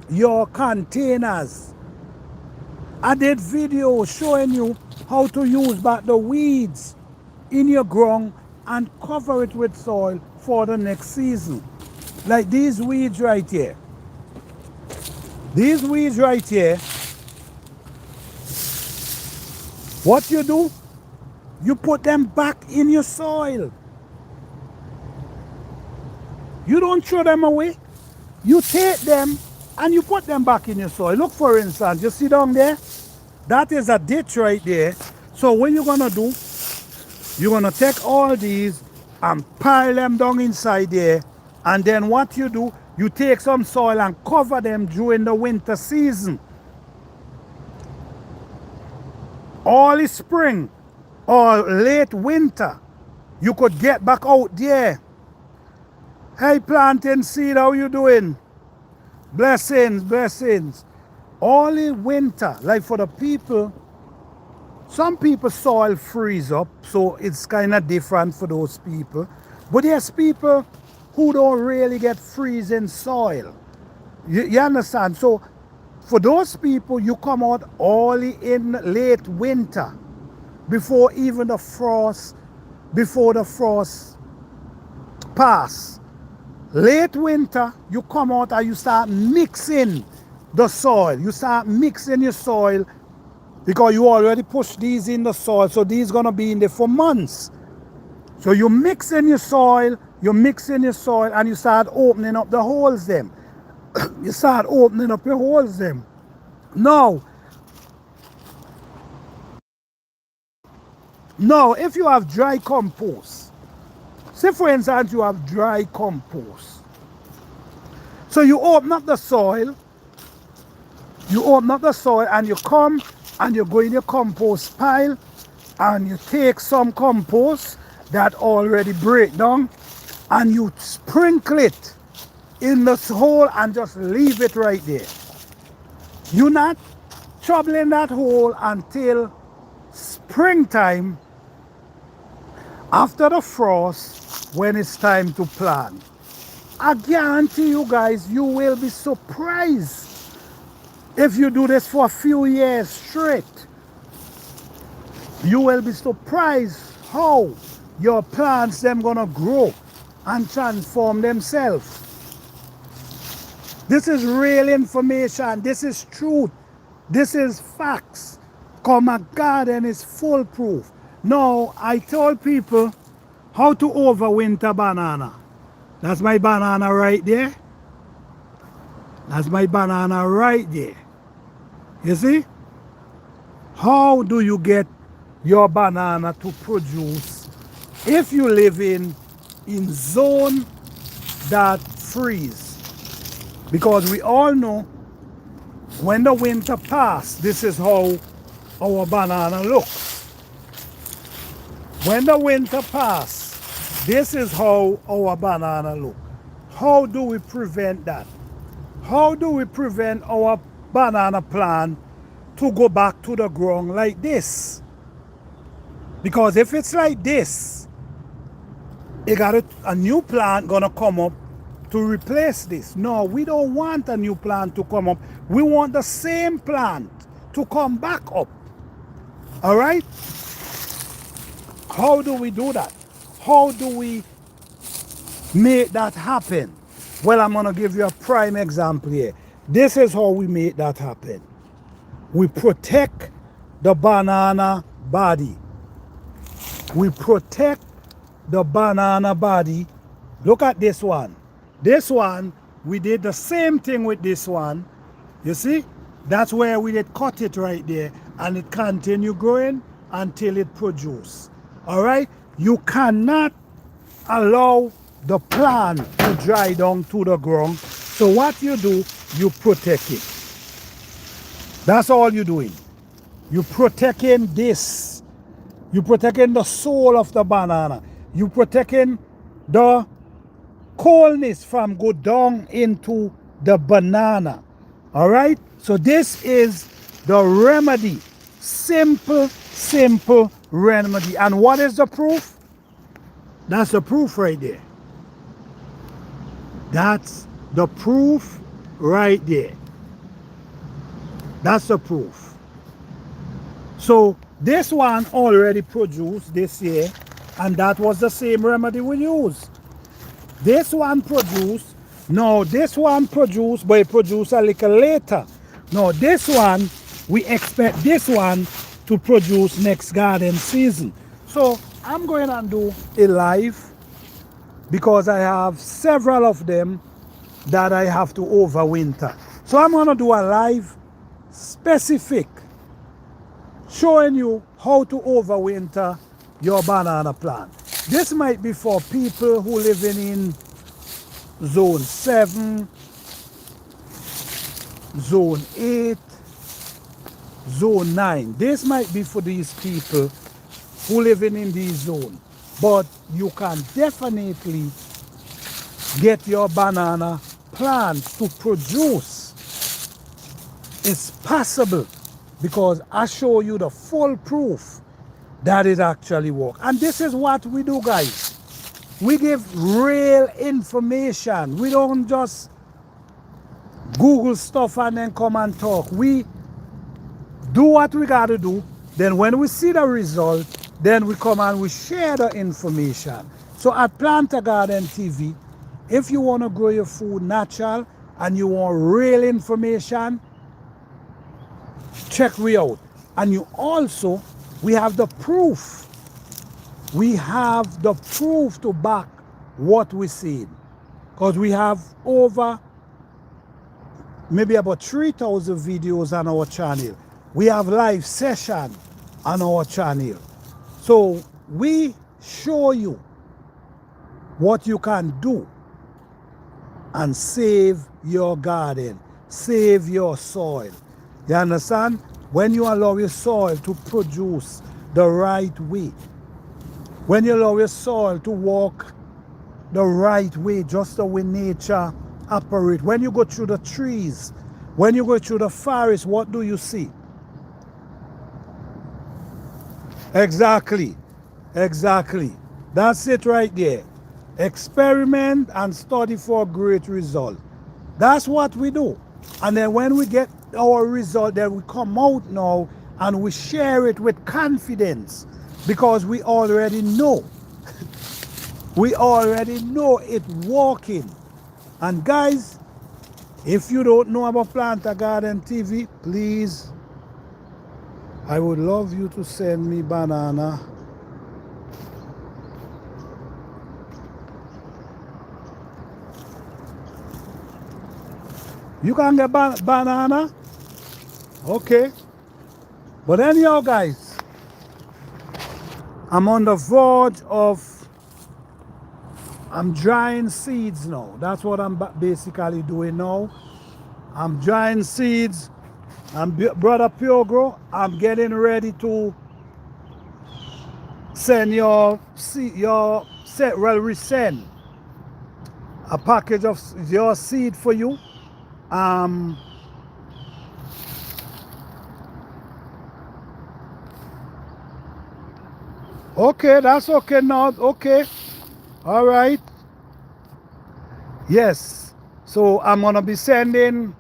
your containers. I did video showing you how to use back the weeds in your ground and cover it with soil for the next season. Like these weeds right here. These weeds right here, what you do, you put them back in your soil. You don't throw them away. You take them and you put them back in your soil. Look, for instance, you see down there? That is a ditch right there. So what you're gonna do, you're gonna take all these and pile them down inside there. And then what you do, you take some soil and cover them during the winter season. Early spring or late winter, you could get back out there. Hey, planting seed, how you doing? Blessings, blessings. Early winter, like for the people, some people soil freeze up, so it's kind of different for those people. But there's people who don't really get freezing soil. You understand? So for those people, you come out early in late winter, before even the frost, pass. Late winter, you come out and you start mixing the soil. You start mixing your soil because you already pushed these in the soil, so these gonna be in there for months. So you mix in your soil, and you start opening up the holes them. You start opening up your holes them. Now, Now, if you have dry compost, say for instance you have dry compost. So you open up the soil, and you come and you go in your compost pile and you take some compost that already break down and you sprinkle it in this hole and just leave it right there. You're not troubling that hole until springtime, after the frost, when it's time to plant. I guarantee you guys, you will be surprised if you do this for a few years straight. You will be surprised how your plants them gonna grow and transform themselves. This is real information. This is truth. This is facts. Cause my garden is foolproof. Now, I told people how to overwinter banana. That's my banana right there. That's my banana right there. You see? How do you get your banana to produce if you live in zone that freeze? Because we all know when the winter passes, this is how our banana looks. When the winter passes, this is how our banana looks. How do we prevent that? How do we prevent our banana plant to go back to the ground like this? Because if it's like this, a new plant gonna come up to replace this. No, we don't want a new plant to come up. We want the same plant to come back up. All right? How do we do that? How do we make that happen? Well, I'm gonna give you a prime example here. This is how we make that happen. We protect the banana body. We protect the banana body. Look at this one. This one, we did the same thing with this one. You see? That's where we did cut it right there. And it continue growing until it produce. All right? You cannot allow the plant to dry down to the ground. So what you do, you protect it. That's all you're doing. You're protecting this. You're protecting the soul of the banana. You're protecting the coldness from go down into the banana. All right? So this is the remedy. Simple, simple remedy. And what is the proof? That's the proof right there. That's the proof right there. That's the proof. So this one already produced this year, and that was the same remedy we used. This one produced. No, this one produced, but it produced a little later. No, this one, we expect this one to produce next garden season. So I'm going to do a live because I have several of them that I have to overwinter. So I'm going to do a live specific showing you how to overwinter your banana plant. This might be for people who living in zone 7, zone 8, zone 9. This might be for these people who living in these zones. But you can definitely get your banana plants to produce. It's possible because I show you the full proof that it actually works. And this is what we do, guys. We give real information. We don't just Google stuff and then come and talk. We do what we got to do. Then when we see the result, then we come and we share the information. So at Planter Garden TV, if you want to grow your food natural and you want real information, check me out. And you also, we have the proof. We have the proof to back what we see. Because we have over maybe about 3,000 videos on our channel. We have live session on our channel. So we show you what you can do and save your garden, save your soil. You understand? When you allow your soil to produce the right way, when you allow your soil to walk the right way, just the way nature operates. When you go through the trees, when you go through the forest, what do you see? Exactly. Exactly. That's it right there. Experiment and study for great result. That's what we do. And then when we get our result, then we come out now and we share it with confidence because we already know. We already know it working. And guys, if you don't know about Plant a Garden TV, please, I would love you to send me banana. You can get banana? Okay. But anyhow, guys, I'm on the verge of, I'm drying seeds now. That's what I'm basically doing now. I'm drying seeds. Brother Pure, I'm getting ready to send resend a package of your seed for you. Okay, that's okay now. Okay. All right. Yes. So I'm gonna be sending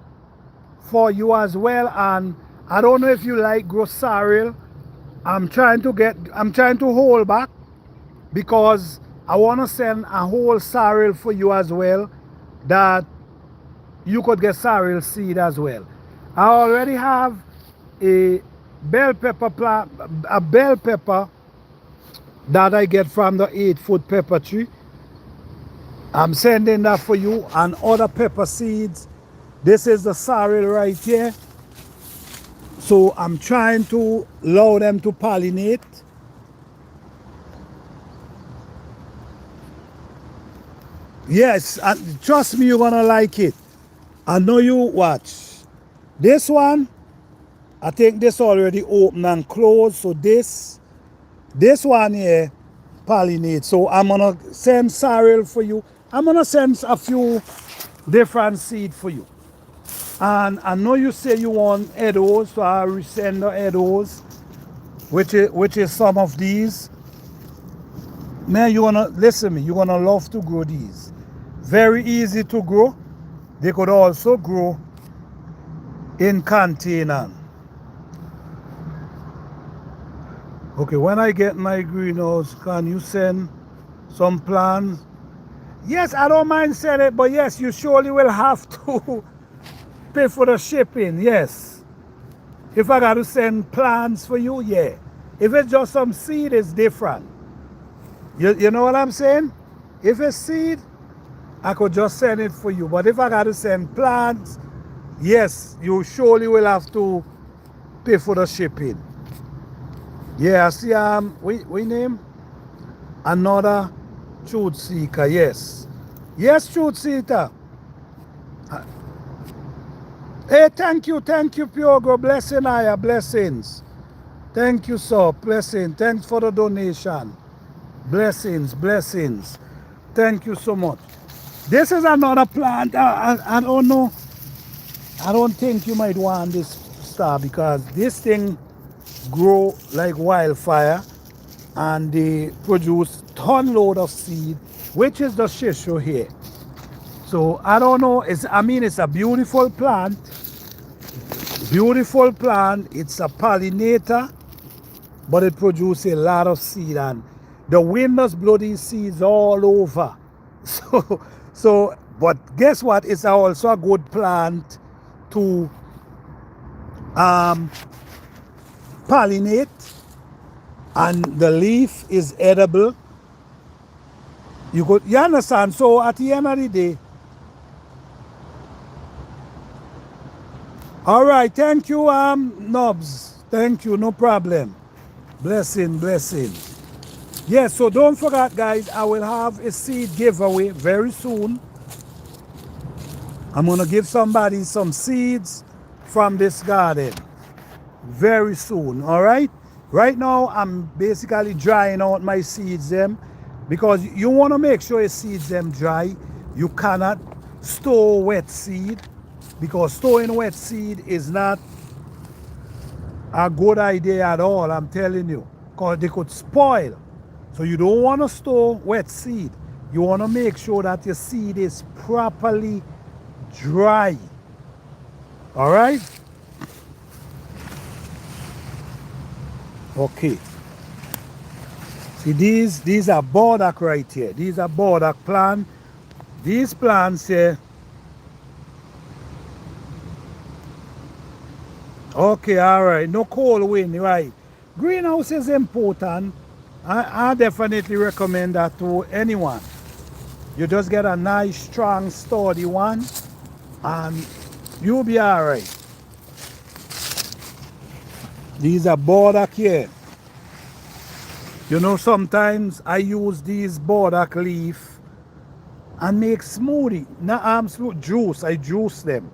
for you as well. And I don't know if you like grow sorrel. I'm trying to hold back because I want to send a whole sorrel for you as well, that you could get sorrel seed as well. I already have a bell pepper plant, a bell pepper that I get from the 8-foot pepper tree. I'm sending that for you, and other pepper seeds. This is the sorrel right here. So I'm trying to allow them to pollinate. Yes, and trust me, you're gonna like it. I know you watch. This one, I think this already open and closed. So this one here pollinate. So I'm gonna send sorrel for you. I'm gonna send a few different seed for you. And I know you say you want edos, so I'll resend the edos, which is some of these. Man, you wanna listen to me, you're gonna love to grow these. Very easy to grow. They could also grow in container. Okay, when I get my greenhouse, can you send some plants? Yes, I don't mind sending it, but yes, you surely will have to pay for the shipping. Yes. If I got to send plants for you, yeah. If it's just some seed, it's different. You know what I'm saying? If it's seed, I could just send it for you. But if I got to send plants, yes, you surely will have to pay for the shipping. Yeah, I see, we name? Another truth seeker, yes. Yes, truth seeker. Hey, thank you, Pure Go. Blessing, Aya, blessings. Thank you, sir. Blessing. Thanks for the donation. Blessings, blessings. Thank you so much. This is another plant. I don't know. I don't think you might want this star because this thing grow like wildfire and they produce ton load of seed, which is the shisho here. So I don't know. It's a beautiful plant. Beautiful plant. It's a pollinator, but it produces a lot of seed, and the wind does blow these seeds all over. But guess what? It's also a good plant to pollinate, and the leaf is edible. You understand? So at the end of the day, all right. Thank you, Nobs. Thank you. No problem. Blessing, blessing. Yes, so don't forget, guys, I will have a seed giveaway very soon. I'm going to give somebody some seeds from this garden very soon, all right? Right now, I'm basically drying out my seeds them because you want to make sure your seeds them dry. You cannot store wet seed because storing wet seed is not a good idea at all, I'm telling you, because they could spoil. So you don't want to store wet seed. You want to make sure that your seed is properly dry. All right? Okay. See, these are burdock right here. These are burdock plant. These plants here. Okay, all right. No cold wind, right? Greenhouse is important. I definitely recommend that to anyone. You just get a nice, strong, sturdy one, and you'll be all right. These are burdock here. You know, sometimes I use these burdock leaf and make smoothie. Not juice. I juice them.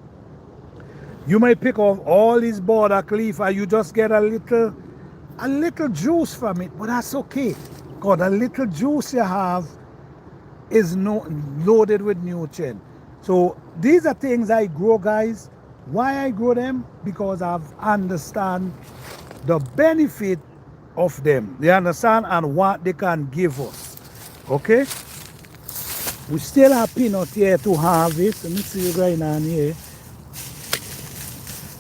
You may pick off all these burdock leaf and you just get a little juice from it, but that's okay. Because the little juice you have is loaded with nutrient. So these are things I grow, guys. Why I grow them? Because I've understand the benefit of them. They understand and what they can give us. Okay? We still have peanut here to harvest. Let me see right now here.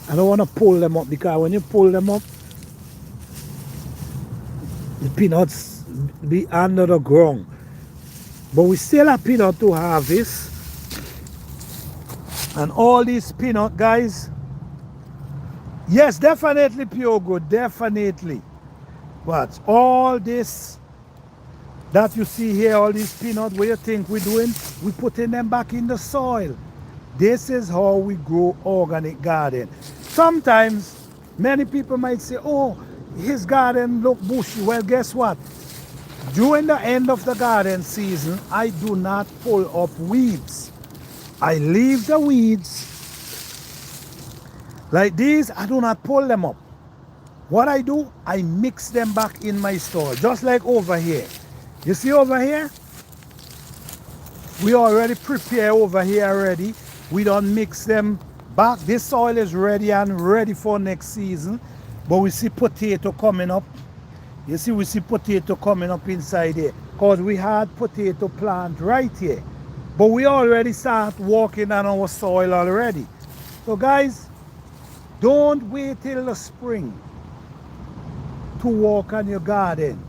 I don't want to pull them up because when you pull them up, the peanuts be under the ground. But we still have peanut to harvest. And all these peanut, guys, yes, definitely pure good, definitely. But all this that you see here, all these peanut, what you think we're doing? We're putting them back in the soil. This is how we grow organic garden. Sometimes many people might say, oh, his garden look bushy. Well, guess what? During the end of the garden season, I do not pull up weeds. I leave the weeds like these. I do not pull them up. What I do, I mix them back in my store, just like over here. You see over here? We already prepare over here already. We don't mix them back. This soil is ready and ready for next season. But we see potato coming up. You see, we see potato coming up inside here. Because we had potato plant right here. But we already start working on our soil already. So guys, don't wait till the spring to work on your garden.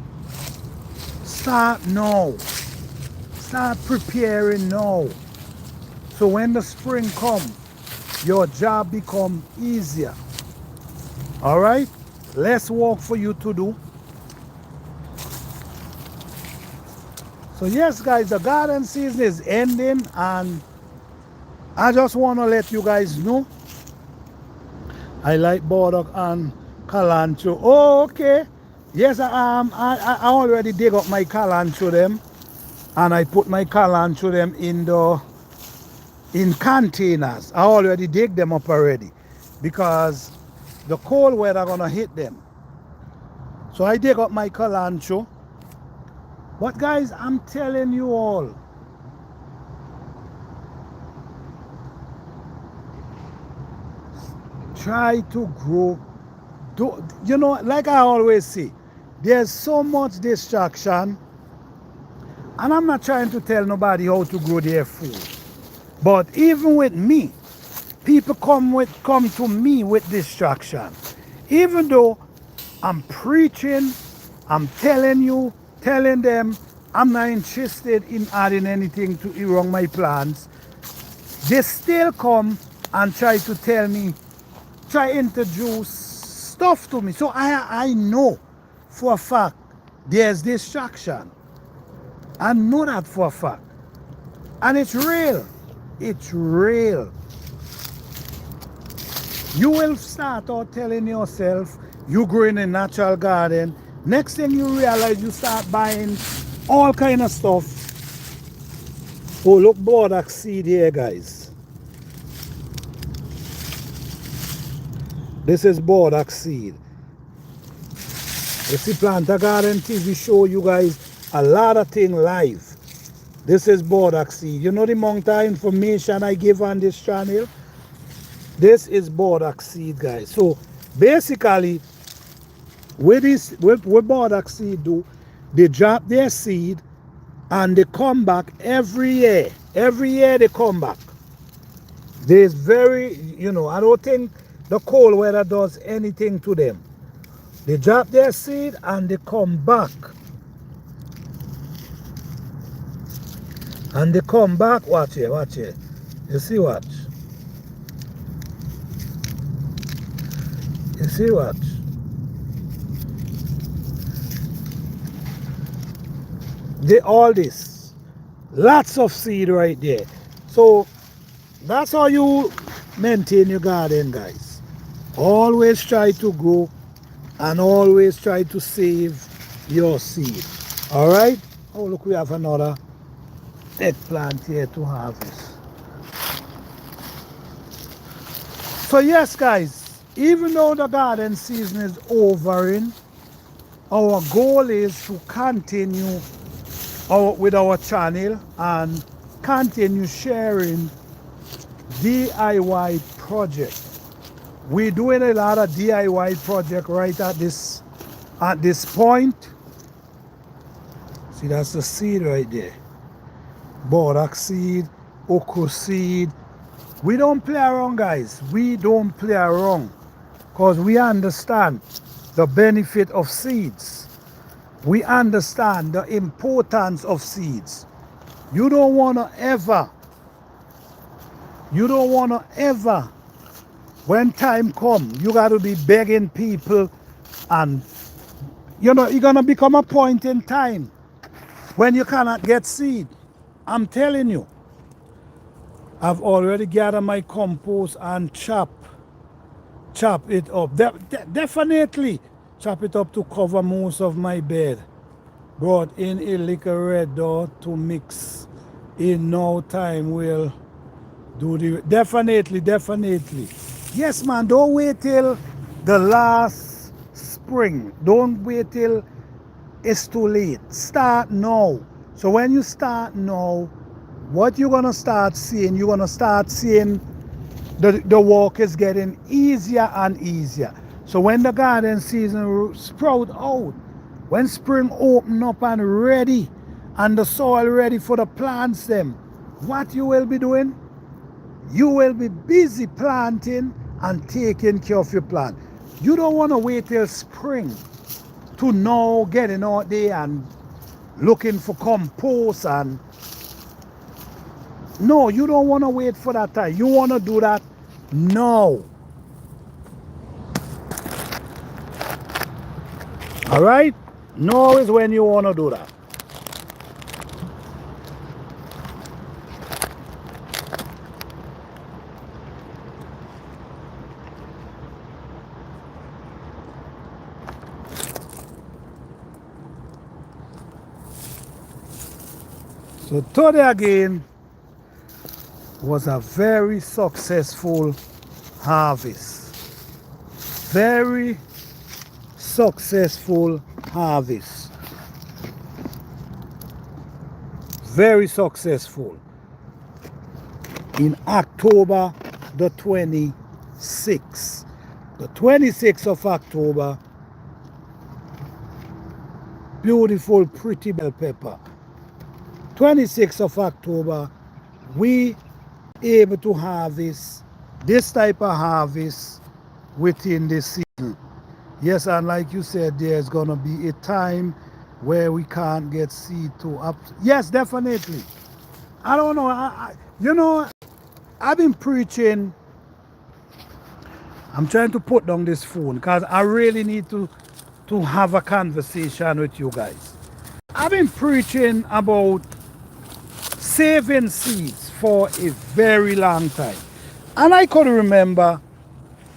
Start now. Start preparing now. So when the spring comes, your job becomes easier. All right? Less work for you to do. So yes, guys, the garden season is ending, and I just want to let you guys know I like burdock and cilantro. Oh, okay. Yes, I already dig up my cilantro them, and I put my cilantro them in containers. I already dig them up already because the cold weather gonna hit them. So I dig up my cilantro. But guys, I'm telling you all, try to grow. You know, like I always say, there's so much distraction, and I'm not trying to tell nobody how to grow their food. But even with me, people come to me with distraction. Even though I'm preaching, I'm telling them I'm not interested in adding anything to wrong my plans, they still come and try to tell me, try introduce stuff to me. So I know for a fact there's distraction. I know that for a fact. And it's real. It's real. You will start out telling yourself you grow in a natural garden, Next thing you realize, you start buying all kind of stuff. Oh, look, borax seed here, guys. This is borax seed. You see, Plant a Garden TV show you guys a lot of things live. This is borax seed. You know the amount of information I give on this channel? This is borax seed, guys. So basically, what borax seed do, they drop their seed and they come back every year. Every year they come back. There's very, I don't think the cold weather does anything to them. They drop their seed and they come back. And they come back, watch here, watch here. You see, watch. You see, watch. All this. Lots of seed right there. So, that's how you maintain your garden, guys. Always try to grow and always try to save your seed. Alright? Oh, look, we have another eggplant here to harvest. So yes, guys, even though the garden season is over, our goal is to continue with our channel and continue sharing DIY project. We're doing a lot of DIY project right at this point. See, that's the seed right there. Borax seed, okra seed. We don't play around, guys. We don't play around because we understand the benefit of seeds. We understand the importance of seeds. You don't want to ever, when time comes, you got to be begging people, and you're going to become a point in time when you cannot get seed. I'm telling you. I've already gathered my compost and chop it up. Definitely chop it up to cover most of my bed. Brought in a little red dot to mix in. No time will do the definitely. Yes, man, don't wait till the last spring. Don't wait till it's too late. Start now. So when you start now, what you're gonna start seeing, the work is getting easier and easier. So when the garden season sprout out, when spring open up and ready, and the soil ready for the plants them, what you will be doing? You will be busy planting and taking care of your plant. You don't want to wait till spring to know getting out there and looking for compost and no, you don't want to wait for that time. You want to do that now. All right? Now is when you want to do that. So today again was a very successful harvest. Very successful harvest. Very successful. In October the 26th. The 26th of October. Beautiful, pretty bell pepper. 26th of October, we able to harvest this type of harvest within this season. Yes, and like you said, there's gonna be a time where we can't get seed to up. Yes, definitely. I don't know. I've been preaching. I'm trying to put down this phone because I really need to have a conversation with you guys. I've been preaching about saving seeds for a very long time. And I could remember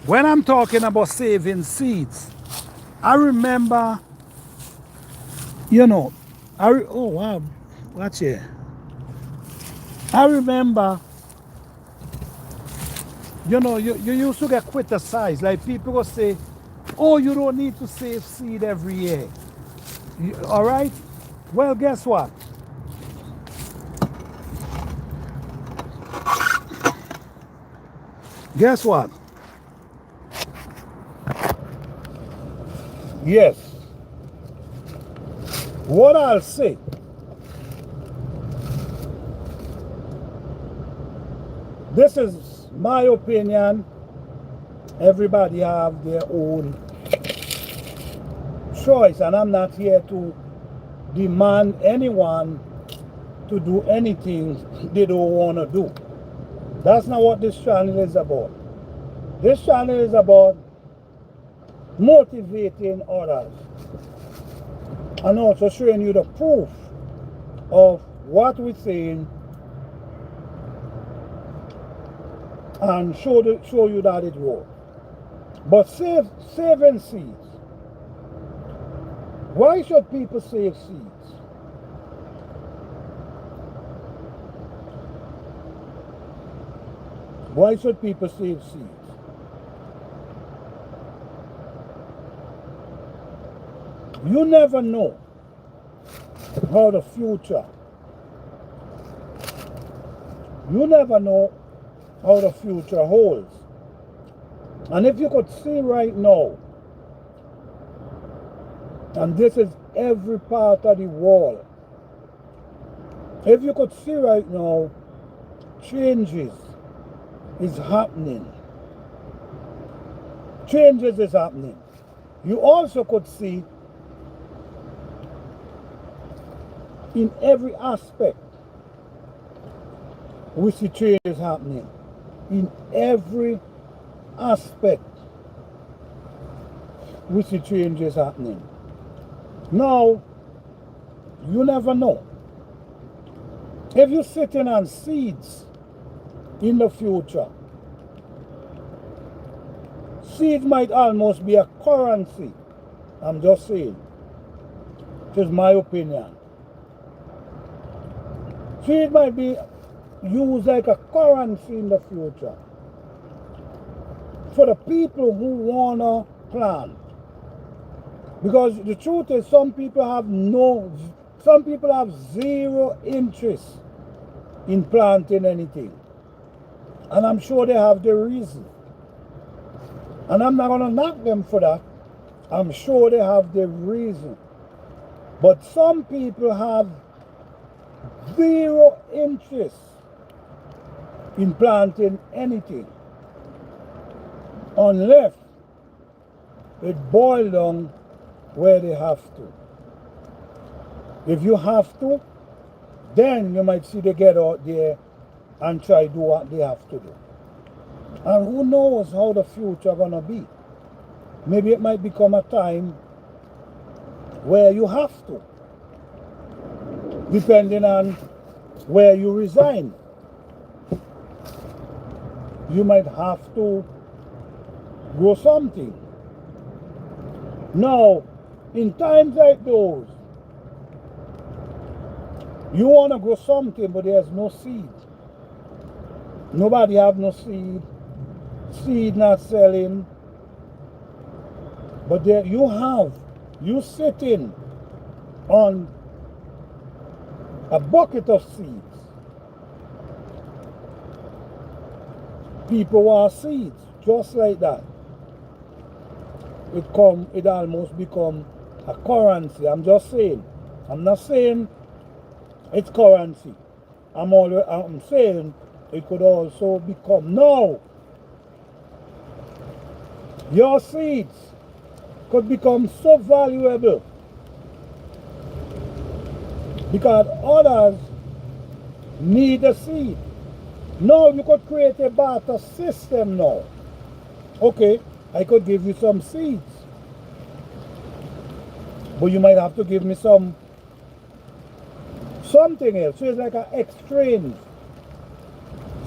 when I'm talking about saving seeds, I remember You know, oh wow, watch it. I remember, you used to get criticized. Like people will say, oh, you don't need to save seed every year. All right? Well, guess what? Guess what? Yes. What I'll say, this is my opinion. Everybody have their own choice, and I'm not here to demand anyone to do anything they don't want to do. That's not what this channel is about. This channel is about motivating others and also showing you the proof of what we're saying and show you that it works. But saving seeds. Why should people save seeds? Why should people save seeds? You never know how the future. You never know how the future holds. And if you could see right now, and this is every part of the world, if you could see right now, changes is happening. Changes is happening. You also could see in every aspect we see changes happening. In every aspect we see changes happening. Now, you never know. If you're sitting on seeds in the future, seeds might almost be a currency. I'm just saying. It is my opinion. Seed might be used like a currency in the future for the people who wanna plant. Because the truth is, some people have zero interest in planting anything. And I'm sure they have their reason. And I'm not gonna knock them for that. I'm sure they have their reason. But some people have zero interest in planting anything unless it boils down where they have to. If you have to, then you might see they get out there and try to do what they have to do. And who knows how the future gonna be. Maybe it might become a time where you have to, depending on where you resign. You might have to grow something. Now, in times like those, you want to grow something, but there's no seed. Nobody have no seed. Seed not selling. But there you sitting on a bucket of seeds. People want seeds, just like that. It almost become a currency. I'm just saying. I'm not saying it's currency. I'm saying it could also become. No! Your seeds could become so valuable because others need a seed. Now you could create a barter system now. Okay, I could give you some seeds, but you might have to give me something else. So it's like an exchange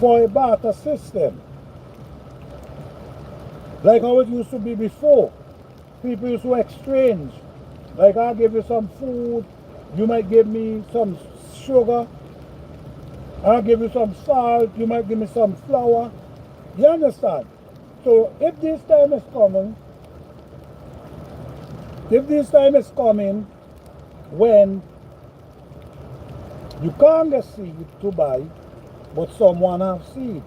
for a barter system. Like how it used to be before. People used to exchange. Like I'll give you some food You might give me some sugar. I'll give you some salt. You might give me some flour. You understand? So if this time is coming, when you can't get seed to buy, but someone have seed.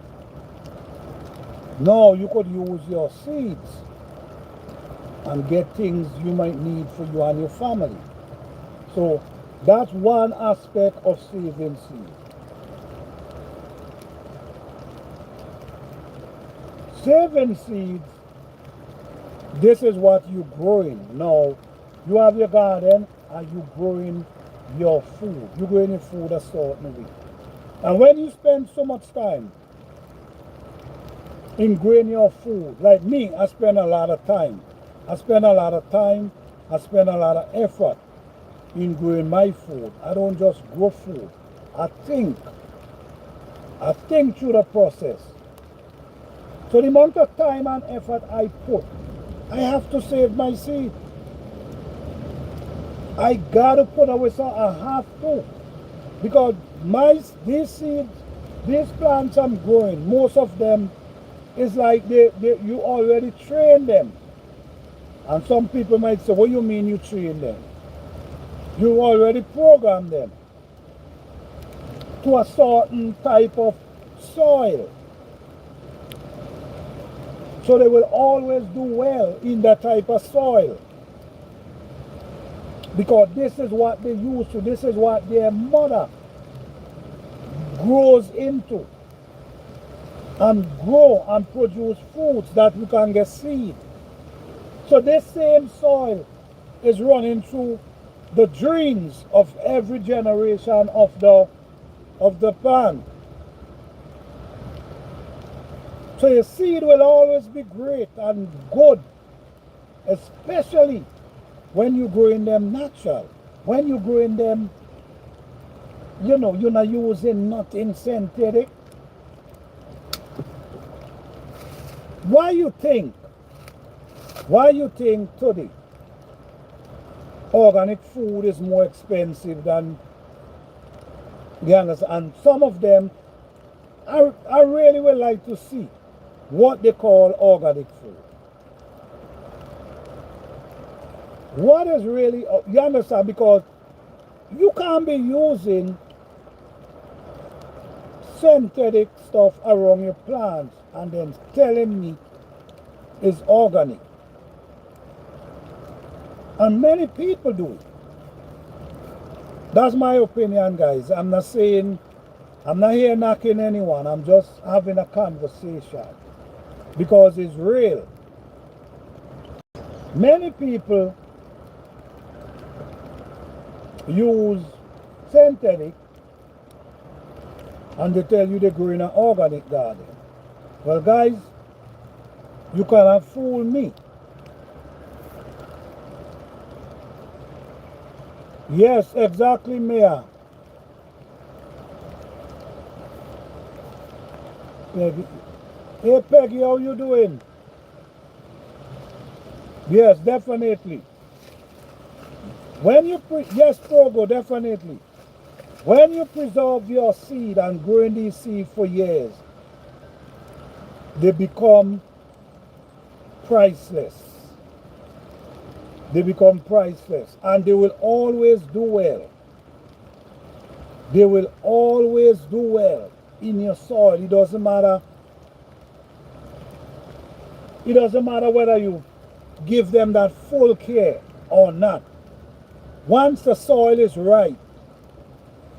Now you could use your seeds and get things you might need for you and your family. So that's one aspect of saving seed. Saving seeds, this is what you're growing. Now, you have your garden and you're growing your food. You're growing your food a certain way. And when you spend so much time in growing your food, like me, I spend a lot of time. I spend a lot of effort in growing my food. I don't just grow food. I think through the process. So the amount of time and effort I put, I have to save my seed. I gotta put away some. I have to, because these seeds, these plants I'm growing, most of them is like you already train them. And some people might say, what do you mean you train them? You already program them to a certain type of soil. So they will always do well in that type of soil. Because this is what they used to, this is what their mother grows into. And grow and produce fruits that we can get seed. So this same soil is running through the dreams of every generation of the plant. So your seed will always be great and good, especially when you're growing them natural. When you're growing them, you're not using nothing synthetic. Why you think today organic food is more expensive than, you understand? And some of them, I really would like to see what they call organic food. What is really, you understand? Because you can't be using synthetic stuff around your plants and then telling me it's organic. And many people do it. That's my opinion, guys. I'm not here knocking anyone. I'm just having a conversation. Because it's real. Many people use synthetic and they tell you they grow in an organic garden. Well, guys, you cannot fool me. Yes, exactly, Mayor. Hey, Peggy, how you doing? Yes, definitely. Yes, Progo, definitely. When you preserve your seed and growing these seeds for years, they become priceless. They become priceless, and they will always do well. They will always do well in your soil. It doesn't matter whether you give them that full care or not. Once the soil is right,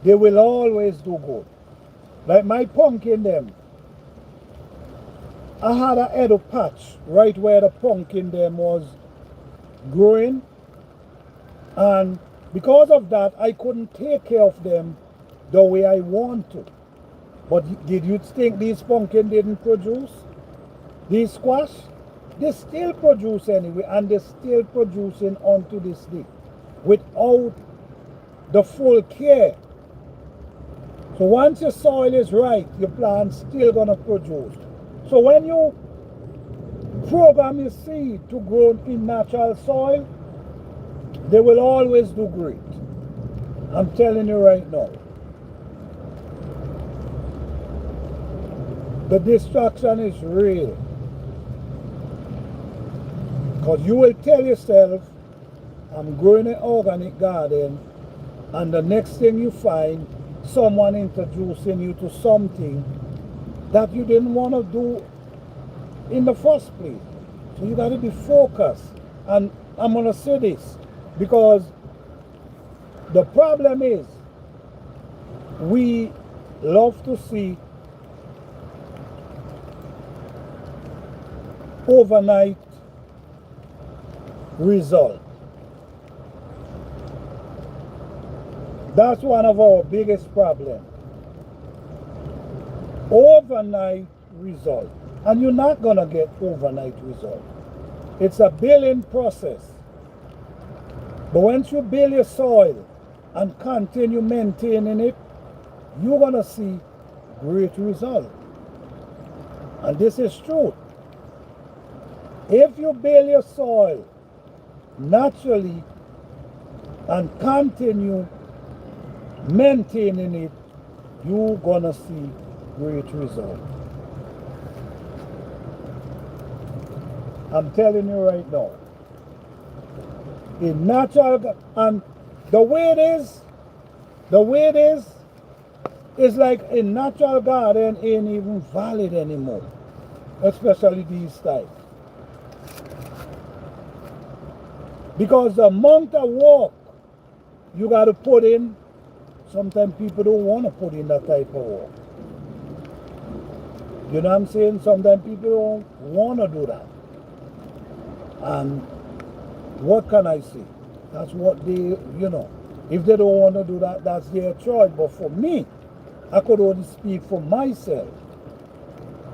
they will always do good. Like my pumpkin them, I had a head of patch right where the pumpkin them was growing, and because of that I couldn't take care of them the way I want to. But did you think these pumpkin didn't produce? These squash, they still produce anyway, and they're still producing onto this day without the full care. So once your soil is right, your plant's still gonna produce. So when you program your seed to grow in natural soil, they will always do great. I'm telling you right now, the distraction is real. Because you will tell yourself, I'm growing an organic garden, and the next thing you find, someone introducing you to something that you didn't want to do in the first place. So you got to be focused. And I'm going to say this, because the problem is, we love to see overnight result. That's one of our biggest problems. Overnight result. And you're not going to get overnight result. It's a building process. But once you build your soil and continue maintaining it, you're going to see great result. And this is true. If you build your soil naturally and continue maintaining it, you're going to see great result. I'm telling you right now. In natural, and the way it is like in natural garden ain't even valid anymore, especially these times. Because the amount of work you got to put in, sometimes people don't want to put in that type of work. You know what I'm saying? Sometimes people don't want to do that. And what can I say? That's what they, if they don't want to do that, that's their choice. But for me, I could only speak for myself.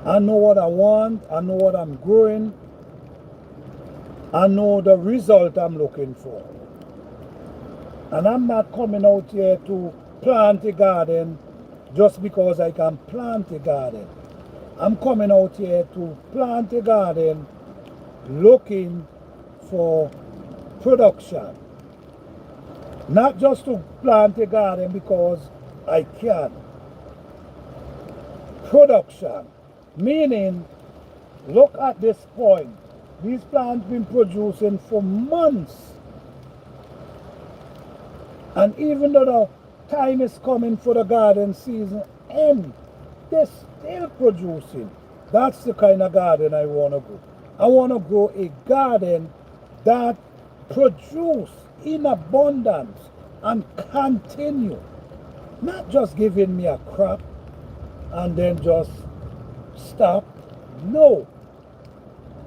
I know what I want. I know what I'm growing. I know the result I'm looking for. And I'm not coming out here to plant a garden just because I can plant a garden. I'm coming out here to plant a garden looking for production. Not just to plant a garden because I can. Production. Meaning, look at this point. These plants been producing for months. And even though the time is coming for the garden season end, they're still producing. That's the kind of garden I want to grow. I want to grow a garden that produce in abundance and continue. Not just giving me a crop and then just stop. No.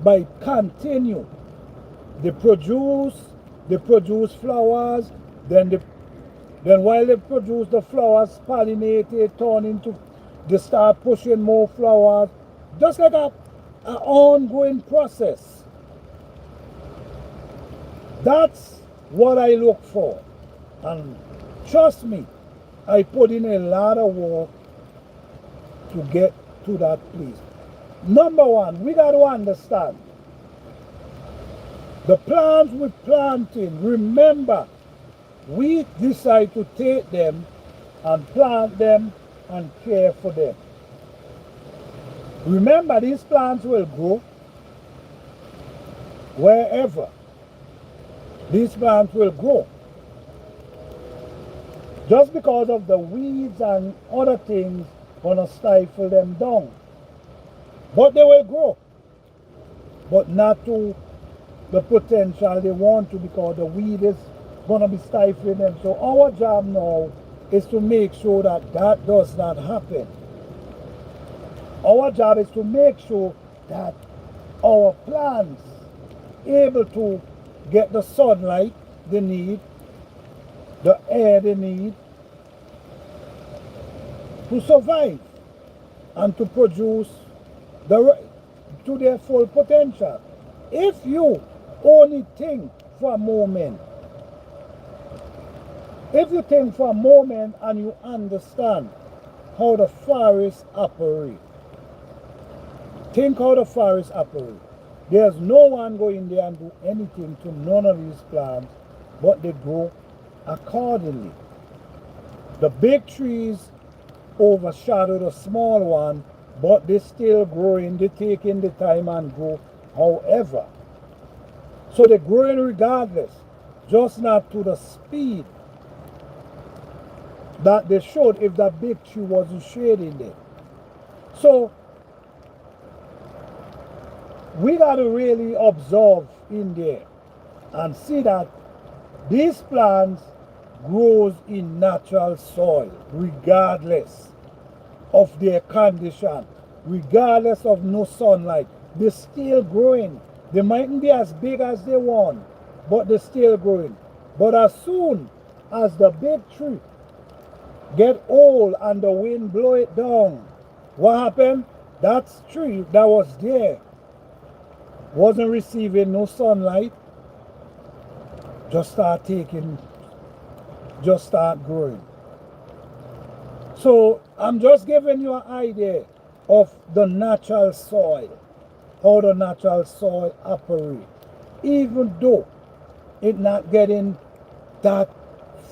By continue. They produce flowers, then while they produce the flowers, pollinate, they turn into, they start pushing more flowers. Just like an ongoing process. That's what I look for. And trust me, I put in a lot of work to get to that place. Number one, we got to understand the plants we're planting. Remember, we decide to take them and plant them and care for them. Remember, these plants will grow wherever. These plants will grow. Just because of the weeds and other things gonna stifle them down. But they will grow. But not to the potential they want to, because the weed is gonna be stifling them. So our job now is to make sure that that does not happen. Our job is to make sure that our plants able to get the sunlight they need, the air they need to survive and to produce to their full potential. If you only think for a moment, and you understand how the forest operates, think how the forest operates. There's no one going there and do anything to none of these plants, but they grow accordingly. The big trees overshadow the small one, but they still growing, they taking the time and grow. However, so they're growing regardless, just not to the speed that they should if that big tree wasn't shading them. So we got to really observe in there and see that these plants grows in natural soil regardless of their condition, regardless of no sunlight. They're still growing. They mightn't be as big as they want, but they're still growing. But as soon as the big tree get old and the wind blow it down, what happened? That tree that was there wasn't receiving no sunlight, just start growing. So I'm just giving you an idea of the natural soil, how the natural soil operates. Even though it's not getting that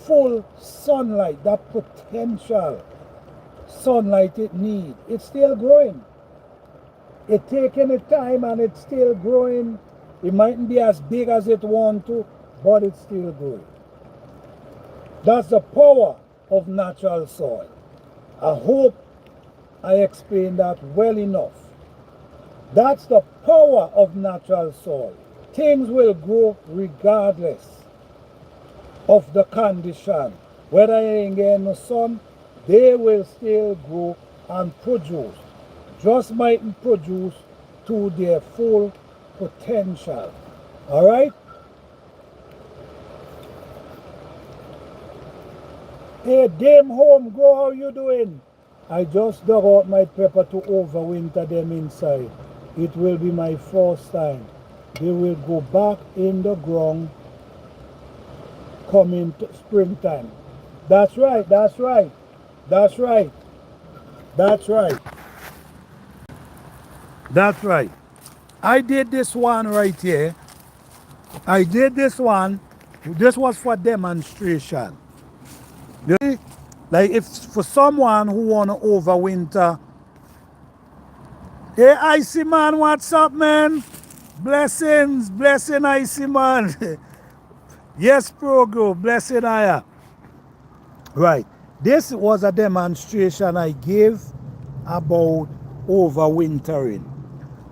full sunlight, that potential sunlight it needs, it's still growing. It's taking its time and it's still growing. It mightn't be as big as it wants to, but it's still growing. That's the power of natural soil. I hope I explained that well enough. That's the power of natural soil. Things will grow regardless of the condition. Whether you ain't getting no sun, they will still grow and produce. Just mightn't produce to their full potential. Alright? Hey, Dame Home, Grow, how you doing? I just dug out my pepper to overwinter them inside. It will be my first time. They will go back in the ground coming to springtime. That's right, that's right, that's right, that's right, that's right. I did this one right here. I did this one. This was for demonstration. You see? Like if for someone who wanna overwinter. Hey Icy Man, what's up man? Blessings, blessing Icy Man. Yes, Progo, blessing Aya. Right. This was a demonstration I gave about overwintering.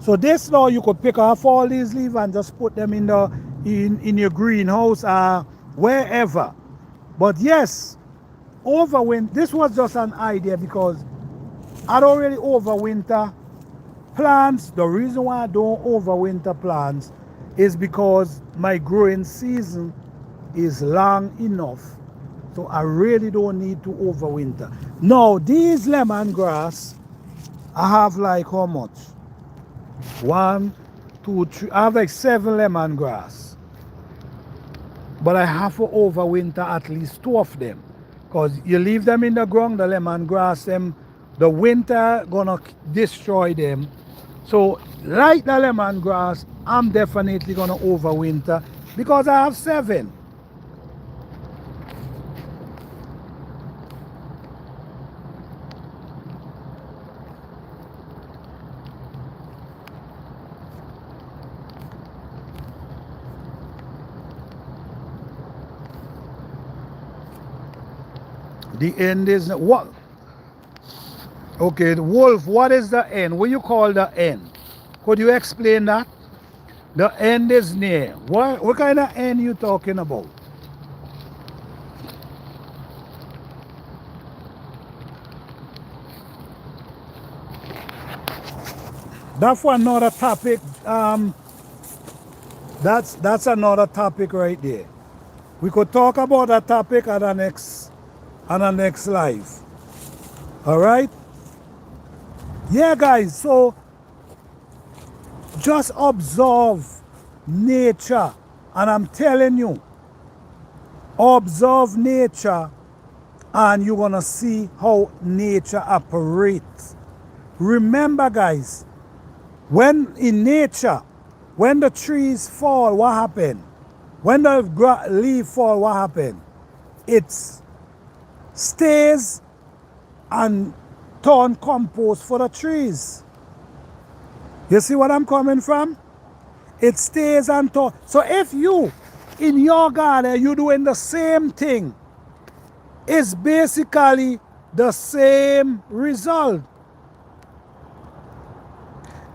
So this now you could pick off all these leaves and just put them in the in your greenhouse or wherever. But yes, overwinter. This was just an idea because I don't really overwinter plants. The reason why I don't overwinter plants is because my growing season is long enough. So I really don't need to overwinter. Now these lemongrass, I have like how much? 1, 2, 3. I have like 7 lemongrass. But I have to overwinter at least 2 of them. Because you leave them in the ground, the lemongrass, them, the winter gonna destroy them. So like the lemongrass, I'm definitely gonna overwinter because I have 7. The end is what? Okay, the wolf, what is the end? What you call the end? Could you explain that? The end is near. What kind of end you talking about? That's for another topic. That's another topic right there. We could talk about that topic on the next live. All right. Yeah, guys. So just observe nature, and I'm telling you, observe nature, and you're gonna see how nature operates. Remember, guys, when in nature, when the trees fall, what happened? When the leaf fall, what happened? It's stays and turn compost for the trees. You see what I'm coming from? It stays and turn. So if you, in your garden, you're doing the same thing, it's basically the same result.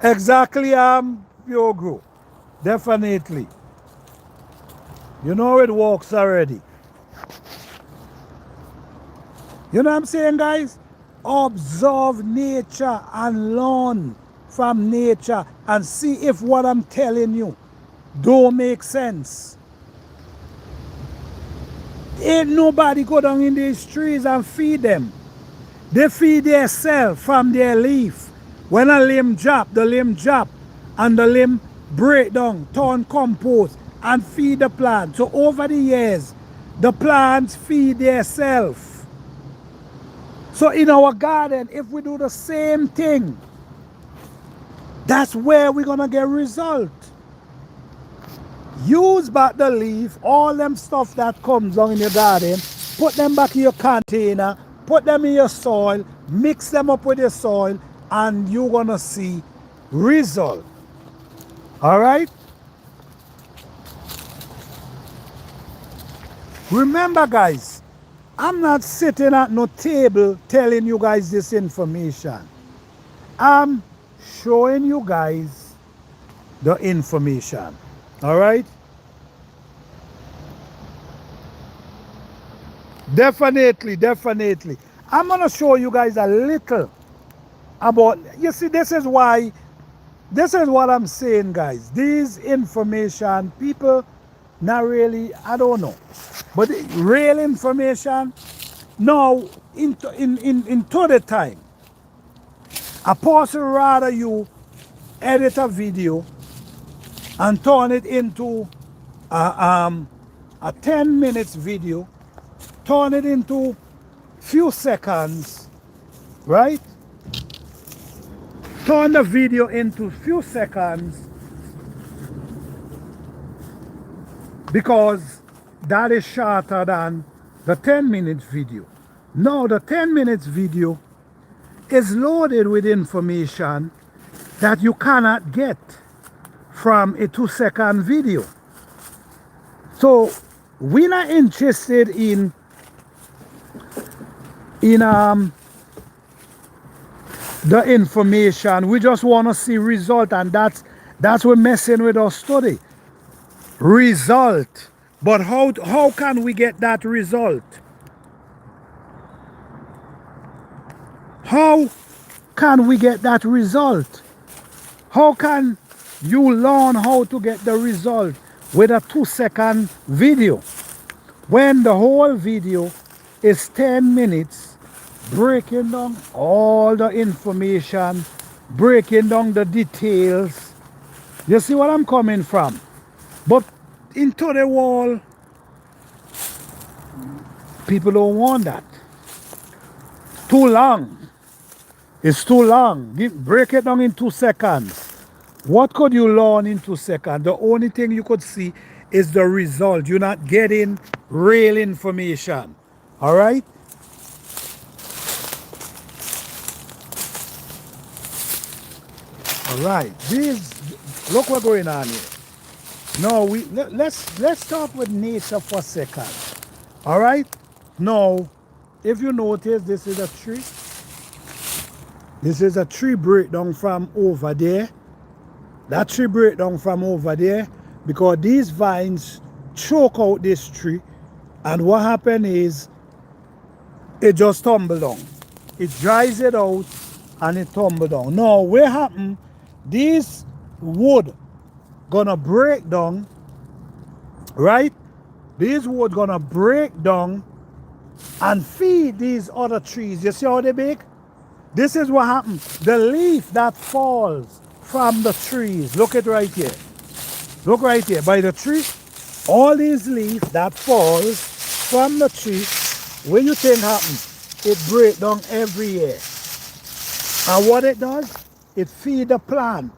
Exactly, Pure Grow. Definitely. You know it works already. You know what I'm saying, guys? Observe nature and learn from nature and see if what I'm telling you don't make sense. Ain't nobody go down in these trees and feed them. They feed themselves from their leaf. When a limb drop, the limb drop and the limb break down, turn compost and feed the plant. So over the years, the plants feed themselves. So in our garden, if we do the same thing, that's where we're gonna get result. Use back the leaf, all them stuff that comes on in your garden, put them back in your container, put them in your soil, mix them up with your soil, and you're gonna see result. All right? Remember, guys, I'm not sitting at no table telling you guys this information. I'm showing you guys the information. All right? Definitely, definitely. I'm going to show you guys a little about, you see, this is what I'm saying, guys. These information, people not really, I don't know. But real information, now, in the time, a person rather you edit a video and turn it into a 10 minutes video, turn it into few seconds, right? Turn the video into few seconds because that is shorter than the 10 minutes video. Now the 10 minutes video is loaded with information that you cannot get from a 2-second video. So we're not interested in the information. We just want to see result, and that's what messing with our study. Result. But how can we get that result? How can we get that result? How can you learn how to get the result with a 2-second video when the whole video is 10 minutes breaking down all the information, breaking down the details? You see what I'm coming from? But into the wall, people don't want that. Too long. It's too long. Break it down in 2 seconds. What could you learn in 2 seconds? The only thing you could see is the result. You're not getting real information. All right? All right. Look what's going on here. No, let's start with nature for a second. All right? Now, if you notice, this is a tree. This is a tree breakdown from over there. That tree breakdown from over there because these vines choke out this tree, and what happened is it just tumble down. It dries it out and it tumble down. Now, what happened? This wood gonna break down, right? This wood gonna break down and feed these other trees. You see how they big? This is what happens. The leaf that falls from the trees. Look at right here. Look right here. By the tree, all these leaves that falls from the tree, what you think happens? It breaks down every year. And what it does? It feeds the plant.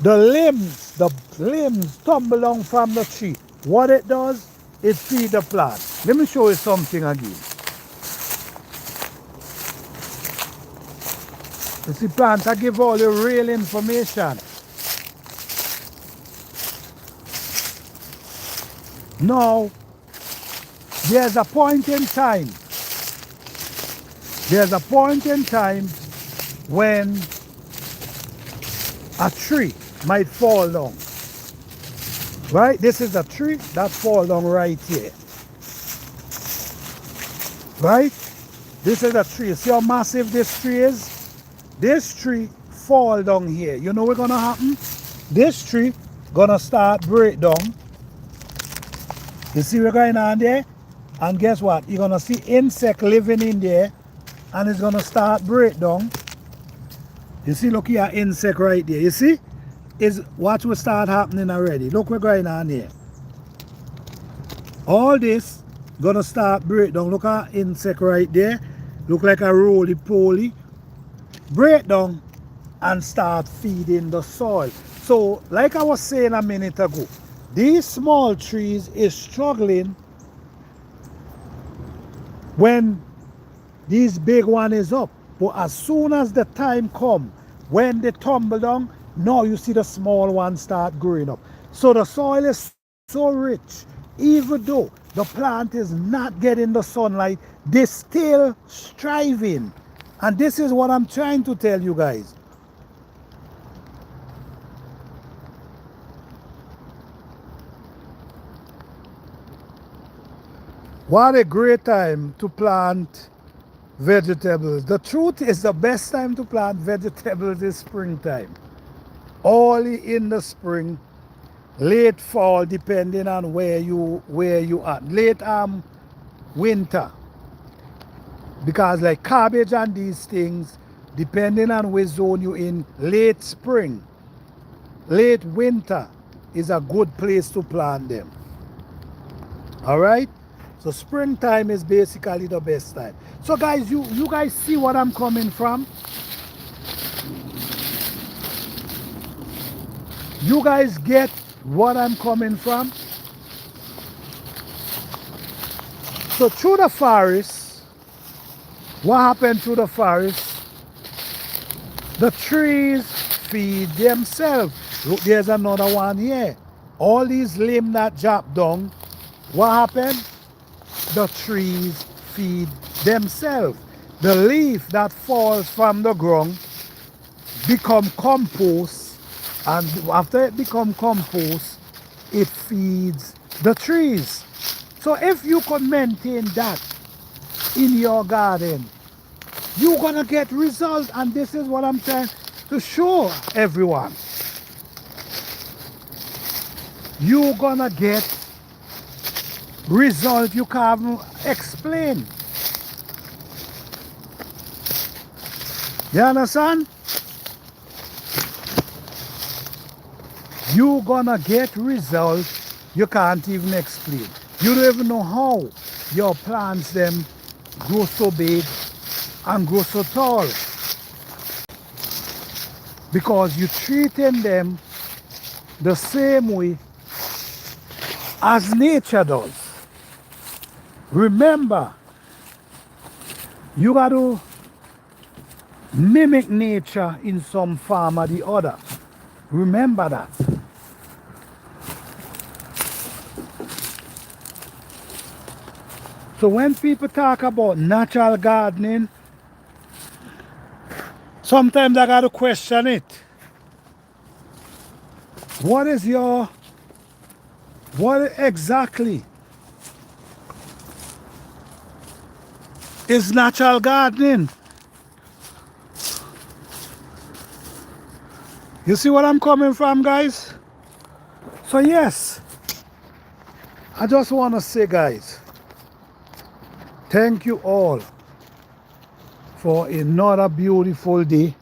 The limbs tumble down from the tree. What it does? It feeds the plant. Let me show you something again. You see, plants, I give all the real information. Now, there's a point in time. There's a point in time when a tree might fall down. Right? This is a tree that fall down right here. Right? This is a tree. See how massive this tree is? This tree fall down here. You know what's gonna happen? This tree gonna start break down. You see what's going on there? And guess what? You're gonna see insect living in there, and it's gonna start break down. You see, look here, insect right there. You see? Is what will start happening already. Look what's going on here. All this gonna start break down. Look at insect right there. Look like a roly-poly. Break down and start feeding the soil. So, like I was saying a minute ago, these small trees is struggling when this big one is up. But as soon as the time comes, when they tumble down, now you see the small ones start growing up. So the soil is so rich, even though the plant is not getting the sunlight, they're still striving. And this is what I'm trying to tell you guys. What a great time to plant vegetables. The truth is, the best time to plant vegetables is springtime. Early in the spring, late fall, depending on where you are. Late winter. Because like cabbage and these things, depending on which zone you're in, late spring, late winter is a good place to plant them. All right? So springtime is basically the best time. So guys, you guys see what I'm coming from? You guys get what I'm coming from? So through the forest, what happened through the forest? The trees feed themselves. Look, there's another one here. All these limbs that drop down, what happened? The trees feed themselves. The leaf that falls from the ground become compost, and after it become compost, it feeds the trees. So if you can maintain that in your garden, you're gonna get results, and this is what I'm trying to show everyone. You're gonna get result you can't explain. You understand? You're gonna get results you can't even explain. You don't even know how your plants them grow so big and grow so tall, because you're treating them the same way as nature does. Remember, you got to mimic nature in some form or the other. Remember that. So when people talk about natural gardening, sometimes I got to question it. What exactly is natural gardening? You see what I'm coming from, guys? So yes, I just want to say, guys, thank you all for another beautiful day.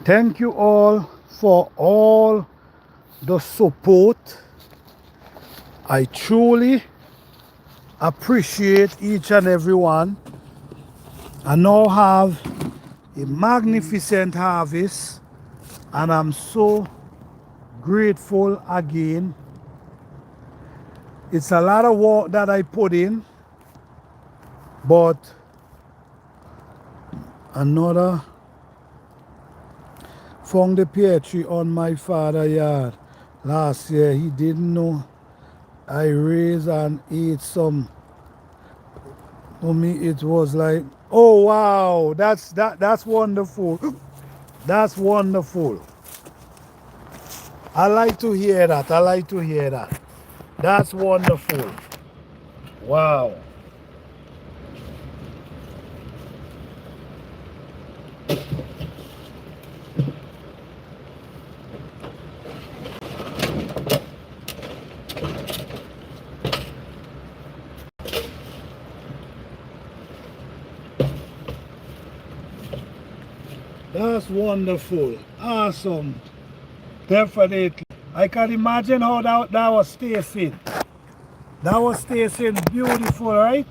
Thank you all for all the support. I truly appreciate each and every one. I now have a magnificent harvest, and I'm so grateful again It's a lot of work that I put in, but another found the pear tree on my father's yard last year. He didn't know I raised and ate some. For me, it was like, oh wow, that's wonderful. That's wonderful. I like to hear that. I like to hear that. That's wonderful. Wow. That's wonderful. Awesome. Definitely. I can imagine how that was tasting. That was tasting beautiful, right?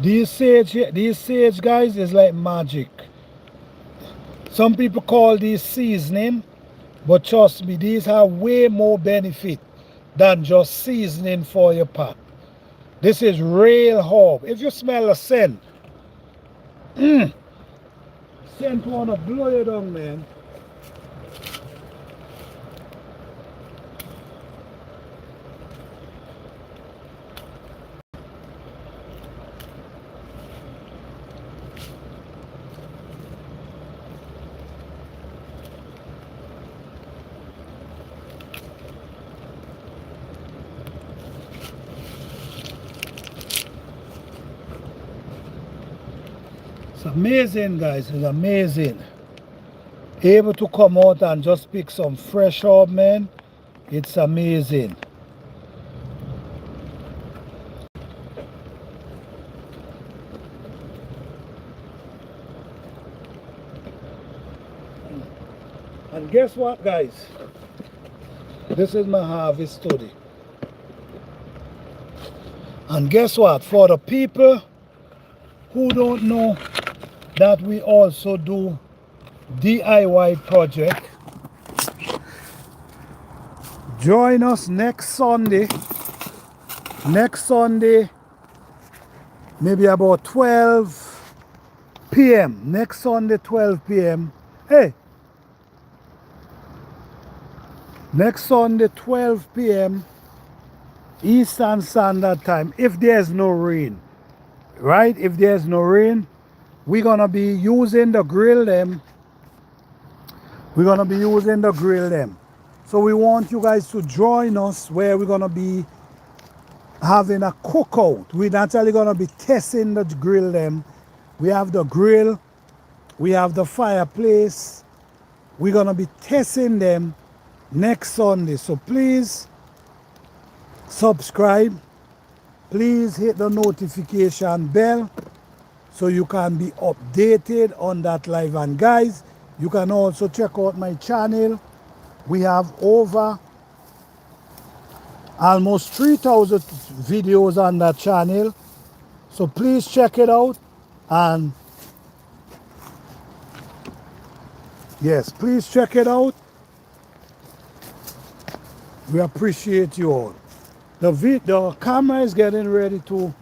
These sage guys is like magic. Some people call these seasoning, but trust me, these have way more benefit than just seasoning for your pot. This is real herb. If you smell the scent, scent wanna blow you down, man. It's amazing, guys. It's amazing. Able to come out and just pick some fresh herb, man. It's amazing. And guess what, guys? This is my harvest study. And guess what? For the people who don't know that we also do DIY project, join us next Sunday. Next Sunday, maybe about 12 p.m. Next Sunday, 12 p.m. Hey, next Sunday, 12 p.m. Eastern Standard Time, if there's no rain, right? If there's no rain, we're gonna be using the grill them. We're gonna be using the grill them. So we want you guys to join us where we're gonna be having a cookout. We're naturally gonna be testing the grill them. We have the grill, we have the fireplace. We're gonna be testing them next Sunday. So please subscribe. Please hit the notification bell so you can be updated on that live. And guys, you can also check out my channel. We have over almost 3,000 videos on that channel. So please check it out. And yes, please check it out. We appreciate you all. The camera is getting ready to